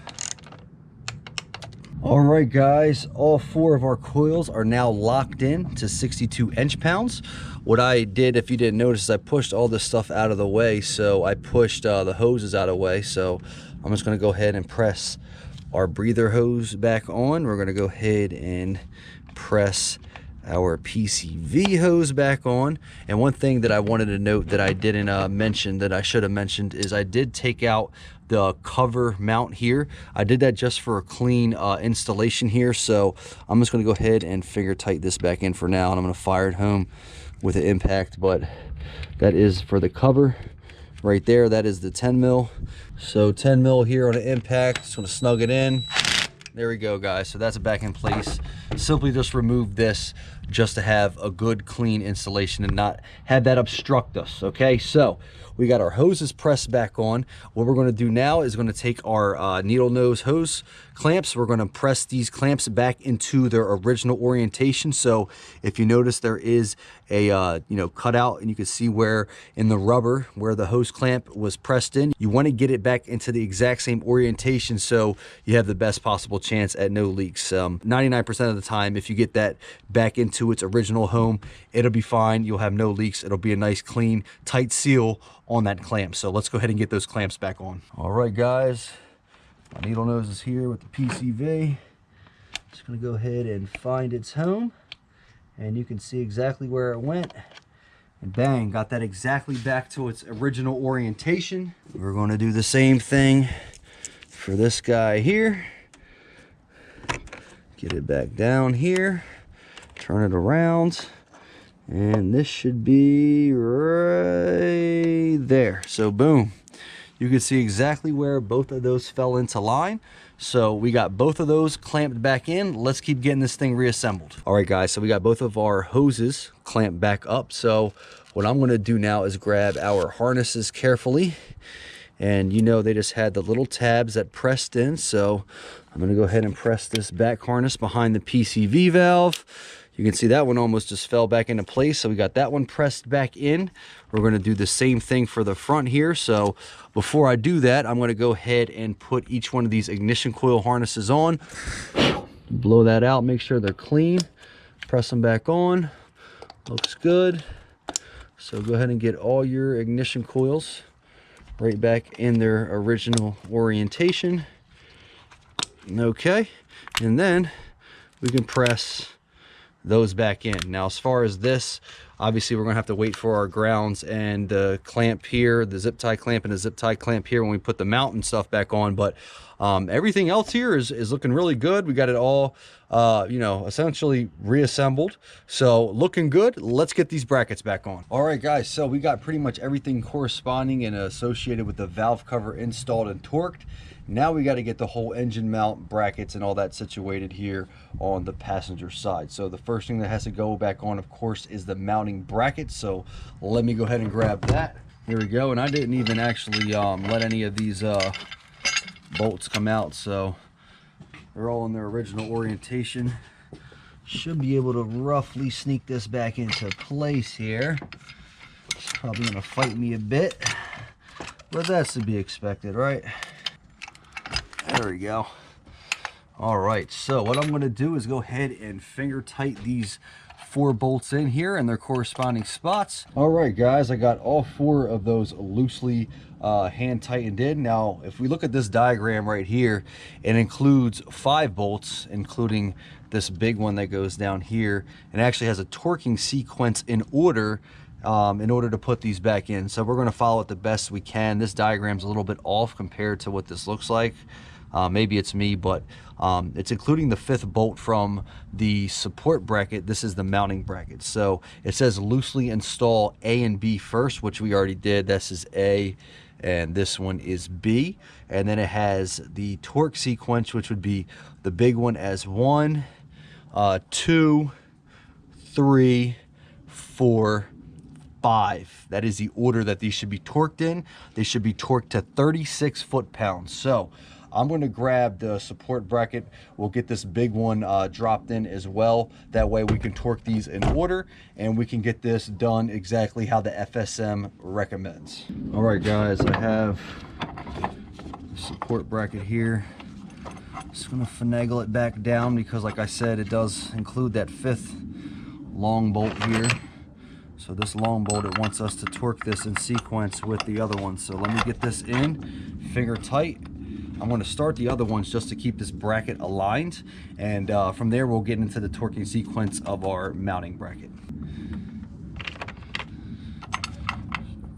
All right, guys, all 4 of our coils are now locked in to 62 inch-pounds. What I did, if you didn't notice, is I pushed all this stuff out of the way. So I pushed the hoses out of the way. So I'm just going to go ahead and press our breather hose back on. We're going to go ahead and press our PCV hose back on. And one thing that I wanted to note that I didn't mention, that I should have mentioned, is I did take out the cover mount here. I did that just for a clean installation here. So I'm just going to go ahead and finger tight this back in for now, and I'm going to fire it home with an impact. But that is for the cover right there. That is the 10 mil. So 10 mil here on an impact. Just going to snug it in. There we go, guys. So that's back in place. Simply just remove this just to have a good clean installation and not have that obstruct us. Okay, so we got our hoses pressed back on. What we're going to do now is going to take our needle nose hose clamps. We're going to press these clamps back into their original orientation. So if you notice, there is a cutout, and you can see where in the rubber where the hose clamp was pressed in. You want to get it back into the exact same orientation so you have the best possible chance at no leaks. 99% of the time, if you get that back into its original home, it'll be fine. You'll have no leaks. It'll be a nice, clean, tight seal on that clamp. So let's go ahead and get those clamps back on. All right, guys, my needle nose is here with the PCV. Just gonna go ahead and find its home, and you can see exactly where it went, and bang, got that exactly back to its original orientation. We're going to do the same thing for this guy here. Get it back down here, turn it around, and this should be right there. So boom, you can see exactly where both of those fell into line. So we got both of those clamped back in. Let's keep getting this thing reassembled. All right, guys, so we got both of our hoses clamped back up. So what I'm going to do now is grab our harnesses carefully, and they just had the little tabs that pressed in. So I'm going to go ahead and press this back harness behind the PCV valve. You can see that one almost just fell back into place. So we got that one pressed back in. We're going to do the same thing for the front here. So before I do that, I'm going to go ahead and put each one of these ignition coil harnesses on. Blow that out, make sure they're clean. Press them back on. Looks good. So go ahead and get all your ignition coils right back in their original orientation. Okay, and then we can press those back in. Now, as far as this, obviously we're gonna have to wait for our grounds and the clamp here, the zip tie clamp and the zip tie clamp here when we put the mount and stuff back on. But everything else here is looking really good. We got it all, you know, essentially reassembled. So looking good. Let's get these brackets back on. All right, guys. So we got pretty much everything corresponding and associated with the valve cover installed and torqued. Now we got to get the whole engine mount brackets and all that situated here on the passenger side. So the first thing that has to go back on, of course, is the mounting bracket. So let me go ahead and grab that. Here we go. And I didn't even actually let any of these bolts come out. So they're all in their original orientation. Should be able to roughly sneak this back into place here. It's probably going to fight me a bit, but that's to be expected, right? There we go. All right, so what I'm going to do is go ahead and finger tight these 4 bolts in here and their corresponding spots. All right, guys, I got all 4 of those loosely hand tightened in. Now, if we look at this diagram right here, it includes 5 bolts, including this big one that goes down here, and actually has a torquing sequence in order to put these back in. So we're going to follow it the best we can. This diagram's a little bit off compared to what this looks like. Maybe it's me, but it's including the 5th bolt from the support bracket. This is the mounting bracket. So it says loosely install A and B first, which we already did. This is A and this one is B. And then it has the torque sequence, which would be the big one as 1, 2, 3, 4, 5. That is the order that these should be torqued in. They should be torqued to 36 foot-pounds. So I'm going to grab the support bracket. We'll get this big one dropped in as well. That way we can torque these in order and we can get this done exactly how the FSM recommends. All right, guys, I have the support bracket here. Just going to finagle it back down because, like I said, it does include that 5th long bolt here. So this long bolt, it wants us to torque this in sequence with the other one. So let me get this in, finger tight. I'm going to start the other ones just to keep this bracket aligned, and from there we'll get into the torquing sequence of our mounting bracket.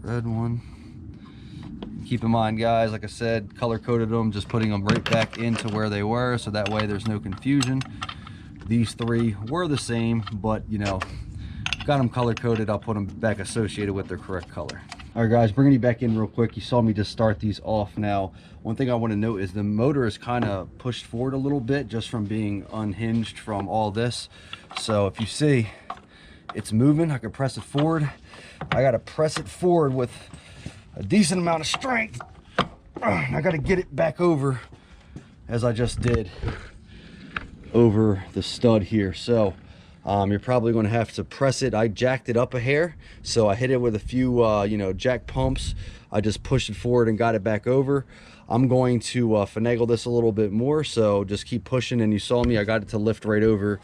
Red one. Keep in mind, guys, like I said, color coded them, just putting them right back into where they were, so that way there's no confusion. These 3 were the same, but you know, got them color coded. I'll put them back associated with their correct color. All right, guys, bringing you back in real quick. You saw me just start these off. Now, one thing I want to note is the motor is kind of pushed forward a little bit just from being unhinged from all this. So if you see it's moving, I can press it forward. I got to press it forward with a decent amount of strength. I got to get it back over as I just did over the stud here. So you're probably going to have to press it. I jacked it up a hair, so I hit it with a few you know, jack pumps. I just pushed it forward and got it back over. I'm going to finagle this a little bit more, so just keep pushing. And you saw me, I got it to lift right over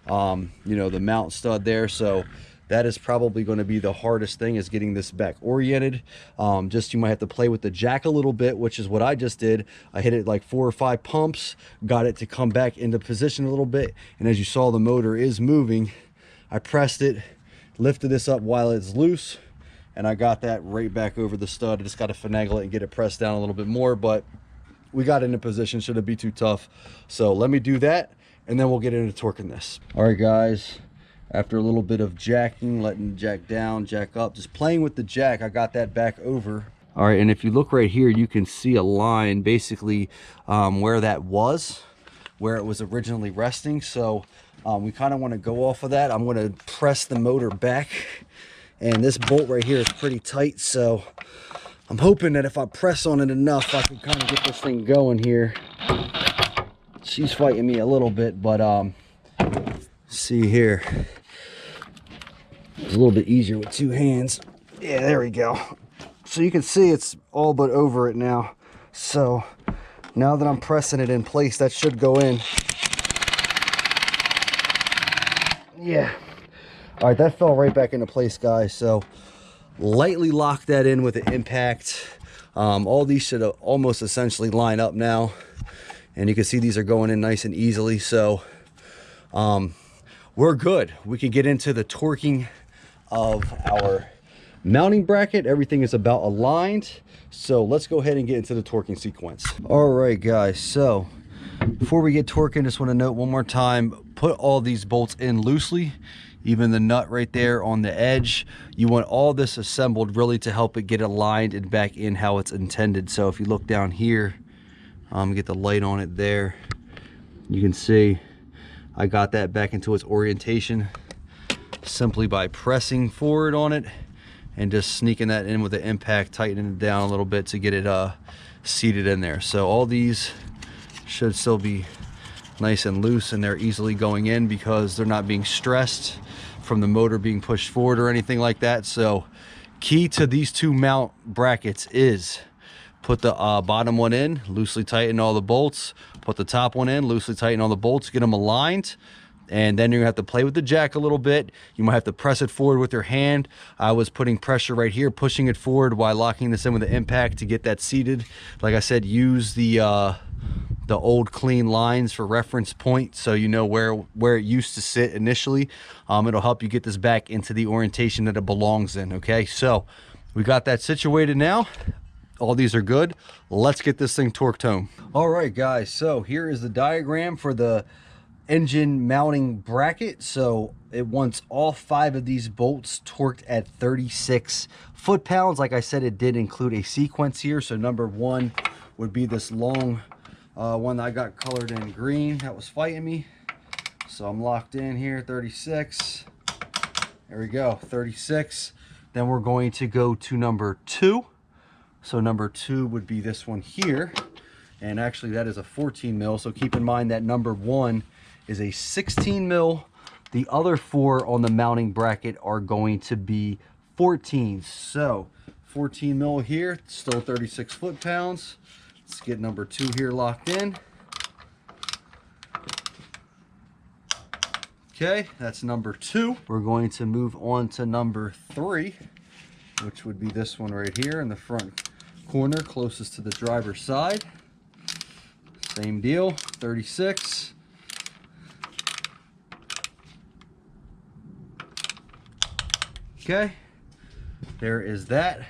you know, the mount stud there. So that is probably going to be the hardest thing, is getting this back oriented. Just, you might have to play with the jack a little bit, which is what I just did. I hit it like 4 or 5 pumps, got it to come back into position a little bit, and as you saw, the motor is moving. I pressed it, lifted this up while it's loose, and I got that right back over the stud. I just got to finagle it and get it pressed down a little bit more, but we got it in position. Shouldn't be too tough. So let me do that, and then we'll get into torquing this. All right, guys. After a little bit of jacking, letting the jack down, jack up, just playing with the jack, I got that back over. All right, and if you look right here, you can see a line basically where that was, where it was originally resting. So we kind of want to go off of that. I'm going to press the motor back, and this bolt right here is pretty tight. So I'm hoping that if I press on it enough, I can kind of get this thing going here. She's fighting me a little bit, but See here, it's a little bit easier with two hands. Yeah, there we go. So you can see it's all but over it now. So now that I'm pressing it in place, that should go in. Yeah. All right, that fell right back into place, guys. So lightly lock that in with the impact. All these should almost essentially line up now. And you can see these are going in nice and easily. So we're good. We can get into the torquing of our mounting bracket. Everything is about aligned. So let's go ahead and get into the torquing sequence. All right, guys. So before we get torquing, just want to note one more time, put all these bolts in loosely. Even the nut right there on the edge. You want all this assembled really to help it get aligned and back in how it's intended. So if you look down here, get the light on it there, you can see I got that back into its orientation simply by pressing forward on it and just sneaking that in with the impact, tightening it down a little bit to get it seated in there. So all these should still be nice and loose, and they're easily going in because they're not being stressed from the motor being pushed forward or anything like that. So key to these two mount brackets is put the bottom one in, loosely tighten all the bolts, put the top one in, loosely tighten all the bolts, get them aligned, and then you're gonna have to play with the jack a little bit. You might have to press it forward with your hand. I was putting pressure right here, pushing it forward while locking this in with the impact to get that seated. Like I said, use the old clean lines for reference point, so you know where it used to sit initially. It'll help you get this back into the orientation that it belongs in. Okay, so we got that situated now. All these are good. Let's get this thing torqued home. All right, guys, so here is the diagram for the engine mounting bracket. So it wants all 5 of these bolts torqued at 36 foot-pounds. Like I said, it did include a sequence here. So number 1 would be this long one that I got colored in green that was fighting me. So I'm locked in here, 36. There we go, 36. Then we're going to go to number 2. So number 2 would be this one here. And actually that is a 14 mil. So keep in mind that number 1 is a 16 mil. The other 4 on the mounting bracket are going to be 14. So 14 mil here, still 36 foot-pounds. Let's get number 2 here locked in. Okay, that's number 2. We're going to move on to number 3, which would be this one right here in the front corner, closest to the driver's side. Same deal, 36. Okay, there is that.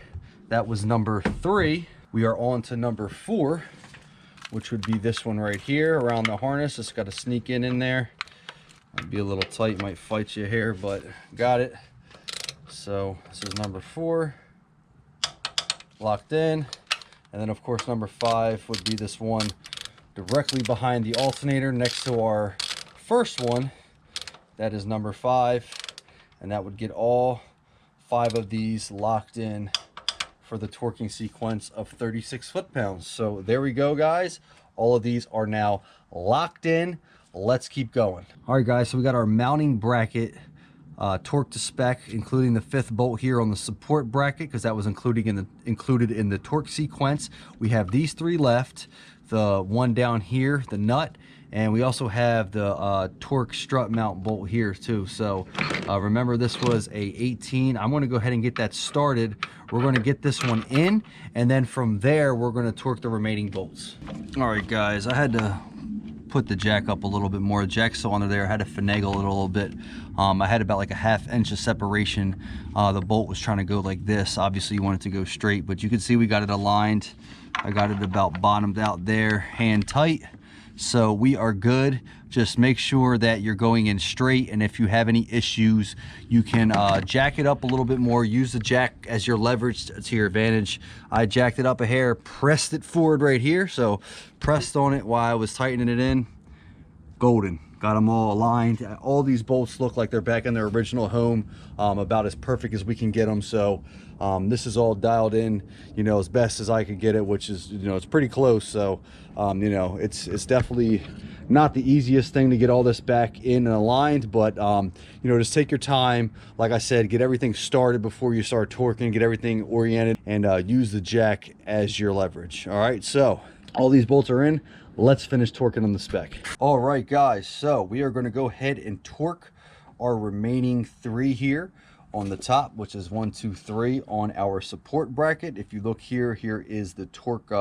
That was number 3. We are on to number 4, which would be this one right here around the harness. It's got to sneak in there. Might be a little tight, might fight you here, but got it. So this is number 4, locked in. And then of course number 5 would be this one directly behind the alternator next to our first one. That is number 5, and that would get all 5 of these locked in for the torquing sequence of 36 foot-pounds. So there we go, guys. All of these are now locked in. Let's keep going. All right, guys, so we got our mounting bracket torque to spec, including the 5th bolt here on the support bracket, because that was included in the torque sequence. We have these 3 left, the one down here, the nut, and we also have the torque strut mount bolt here too. So remember, this was a 18. I'm going to go ahead and get that started. We're going to get this one in, and then from there we're going to torque the remaining bolts. All right, guys, I had to put the jack up a little bit more. The jack's still under there. I had to finagle it a little bit. I had about like a ½ inch of separation. The bolt was trying to go like this. Obviously you want it to go straight, but you can see we got it aligned. I got it about bottomed out there, hand tight. So we are good. Just make sure that you're going in straight, and if you have any issues, you can jack it up a little bit more. Use the jack as your leverage to your advantage. I jacked it up a hair, pressed it forward right here, so pressed on it while I was tightening it in. Golden. Got them all aligned. All these bolts look like they're back in their original home, about as perfect as we can get them. So this is all dialed in, you know, as best as I could get it, which is, you know, it's pretty close. So you know, it's definitely not the easiest thing to get all this back in and aligned, but you know, just take your time. Like I said, get everything started before you start torquing, get everything oriented, and use the jack as your leverage. All right, so all these bolts are in. Let's finish torquing on the spec. All right, guys, so we are going to go ahead and torque our remaining 3 here on the top, which is 1, 2, 3 on our support bracket. If you look here, here is the torque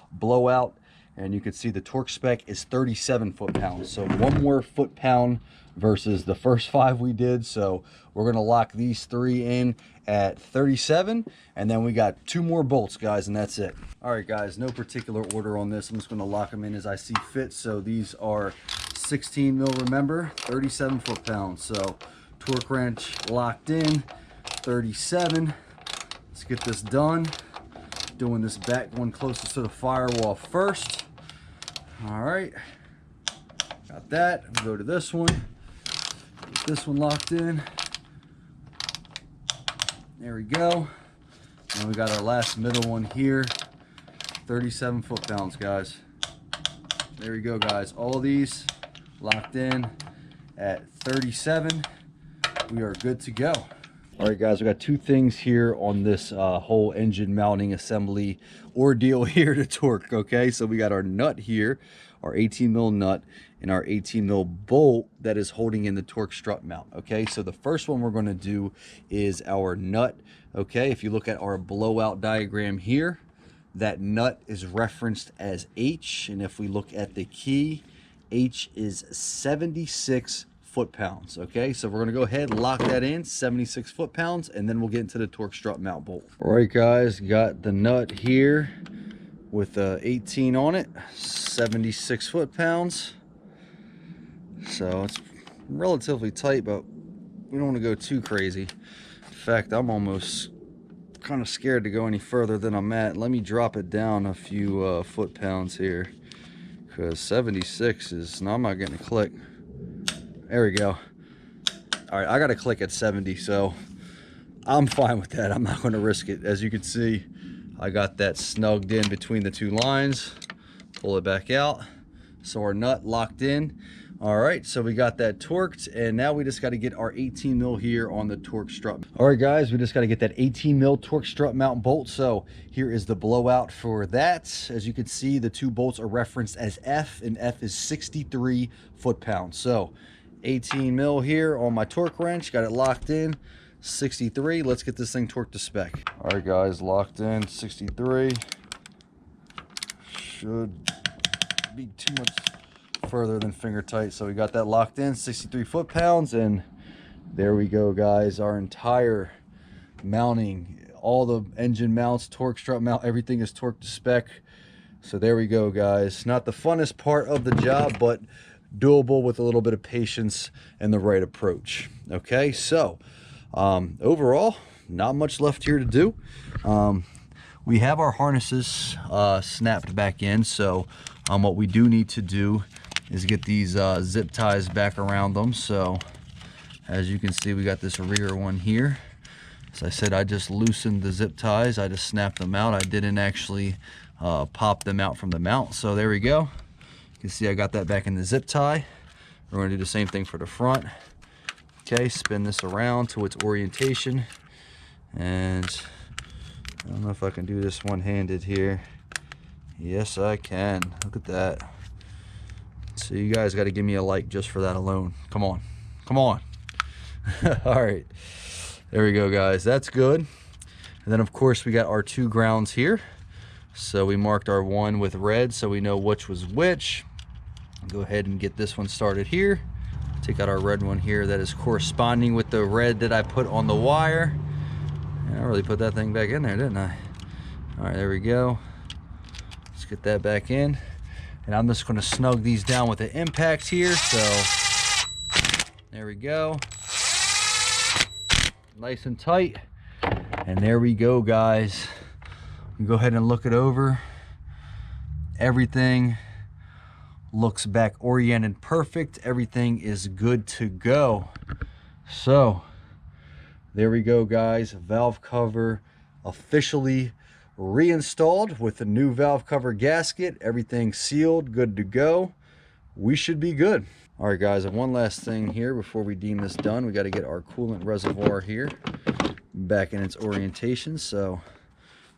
blowout, and you can see the torque spec is 37 foot-pounds. So 1 more foot-pound versus the first 5 we did. So we're going to lock these 3 in at 37, and then we got 2 more bolts, guys, and that's it. All right, guys, no particular order on this. I'm just going to lock them in as I see fit. So these are 16 mil, remember, 37 foot-pounds. So torque wrench locked in, 37. Let's get this done. Doing this back one closest to the firewall first. All right, got that. We'll go to this one. Get this one locked in. There we go. And we got our last middle one here. 37 foot-pounds, guys. There we go, guys. All these locked in at 37. We are good to go. All right, guys, we got 2 things here on this whole engine mounting assembly ordeal here to torque. Okay, so we got our nut here, our 18 mil nut, and our 18 mil bolt that is holding in the torque strut mount. Okay, so the first one we're going to do is our nut. Okay, if you look at our blowout diagram here, that nut is referenced as H, and if we look at the key, H is 76 foot-pounds. Okay, so we're going to go ahead and lock that in, 76 foot-pounds, and then we'll get into the torque strut mount bolt. All right, guys, got the nut here with 18 on it, 76 foot-pounds. So it's relatively tight, but we don't want to go too crazy. In fact, I'm almost kind of scared to go any further than I'm at. Let me drop it down a few foot-pounds here, because 76 is, no, I'm not getting a click. There we go. All right, I got to click at 70, so I'm fine with that. I'm not going to risk it. As you can see, I got that snugged in between the 2 lines. Pull it back out. So our nut locked in. All right, so we got that torqued, and now we just got to get our 18 mil here on the torque strut. All right, guys, we just got to get that 18 mil torque strut mount bolt. So here is the blowout for that. As you can see, the 2 bolts are referenced as F, and F is 63 foot-pounds. So 18 mil here on my torque wrench, got it locked in, 63. Let's get this thing torqued to spec. All right, guys, locked in, 63. Should be too much further than finger tight. So we got that locked in, 63 foot-pounds, and there we go, guys. Our entire mounting, all the engine mounts, torque strut mount, everything is torqued to spec. So there we go, guys. Not the funnest part of the job, but doable with a little bit of patience and the right approach. Okay, so overall, not much left here to do. We have our harnesses snapped back in, so what we do need to do is get these zip ties back around them. So as you can see, we got this rear one here. As I said, I just loosened the zip ties. I just snapped them out. I didn't actually pop them out from the mount. So there we go. You can see I got that back in the zip tie. We're going to do the same thing for the front. Okay, spin this around to its orientation. And I don't know if I can do this one-handed here. Yes, I can. Look at that. So you guys got to give me a like just for that alone. Come on. Come on. All right. There we go, guys. That's good. And then, of course, we got our 2 grounds here. So we marked our 1 with red so we know which was which. Go ahead and get this one started here. Take out our red one here that is corresponding with the red that I put on the wire. And I really put that thing back in there, didn't I? All right, there we go. Let's get that back in. And I'm just going to snug these down with the impacts here. So there we go. Nice and tight. And there we go, guys. We go ahead and look it over. Everything looks back oriented perfect. Everything is good to go. So there we go, guys. Valve cover officially reinstalled with a new valve cover gasket. Everything sealed, good to go. We should be good. All right, guys, and one last thing here before we deem this done. We got to get our coolant reservoir here back in its orientation. So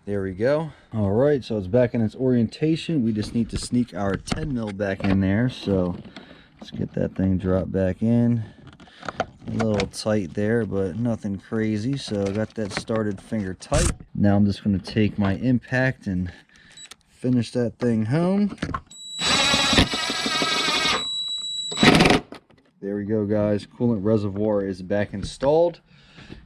there we go. All right, so it's back in its orientation. We just need to sneak our 10 mil back in there. So let's get that thing dropped back in. A little tight there, but nothing crazy. So I got that started finger tight. Now I'm just going to take my impact and finish that thing home. There we go, guys. Coolant reservoir is back installed.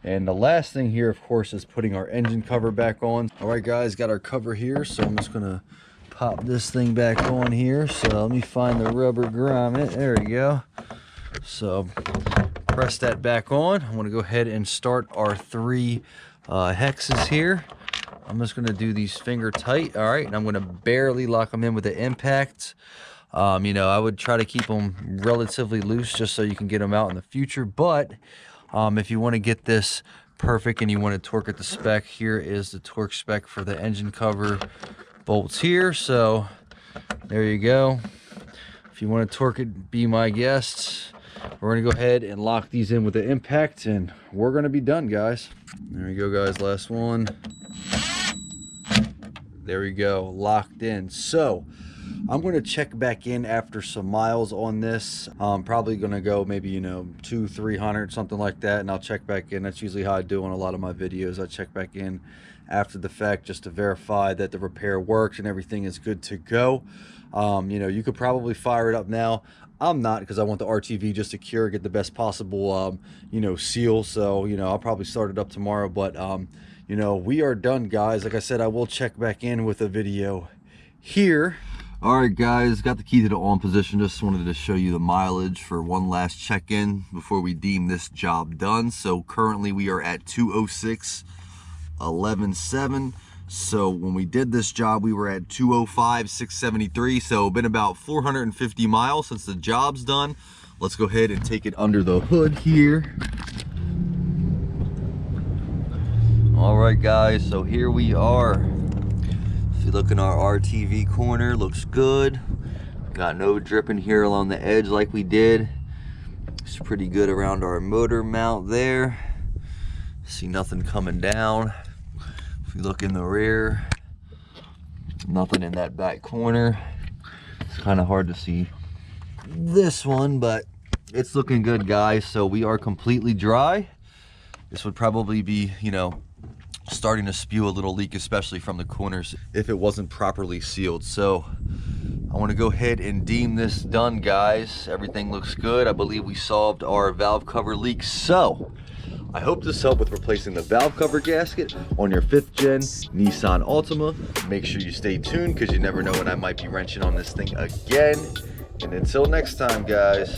And the last thing here, of course, is putting our engine cover back on. All right, guys, got our cover here. So I'm just going to pop this thing back on here. So let me find the rubber grommet. There we go. So press that back on. I want to go ahead and start our 3 hexes here. I'm just going to do these finger tight. All right, and I'm going to barely lock them in with the impact. You know, I would try to keep them relatively loose just so you can get them out in the future. But if you want to get this perfect and you want to torque it to spec, here is the torque spec for the engine cover bolts here. So there you go. If you want to torque it, be my guest. We're going to go ahead and lock these in with the impact, and we're going to be done, guys. There we go, guys. Last one. There we go. Locked in. So I'm going to check back in after some miles on this. I'm probably going to go maybe, you know, 200-300, something like that, and I'll check back in. That's usually how I do on a lot of my videos. I check back in after the fact just to verify that the repair worked and everything is good to go. You know, you could probably fire it up now. I'm not, because I want the RTV just to cure, get the best possible, you know, seal. So, you know, I'll probably start it up tomorrow. But, you know, we are done, guys. Like I said, I will check back in with a video here. All right, guys, got the key to the on position. Just wanted to show you the mileage for one last check-in before we deem this job done. So currently we are at 206.117. So when we did this job, we were at 205.673. So been about 450 miles since the job's done. Let's go ahead and take it under the hood here. All right, guys, so here we are. If you look in our RTV corner, looks good. Got no dripping here along the edge like we did. It's pretty good around our motor mount there. See nothing coming down. If you look in the rear, nothing in that back corner. It's kind of hard to see this one, but it's looking good, guys. So we are completely dry. This would probably be, you know, starting to spew a little leak, especially from the corners, if it wasn't properly sealed. So I want to go ahead and deem this done, guys. Everything looks good. I believe we solved our valve cover leak. So I hope this helped with replacing the valve cover gasket on your 5th gen Nissan Altima. Make sure you stay tuned, because you never know when I might be wrenching on this thing again. And until next time, guys.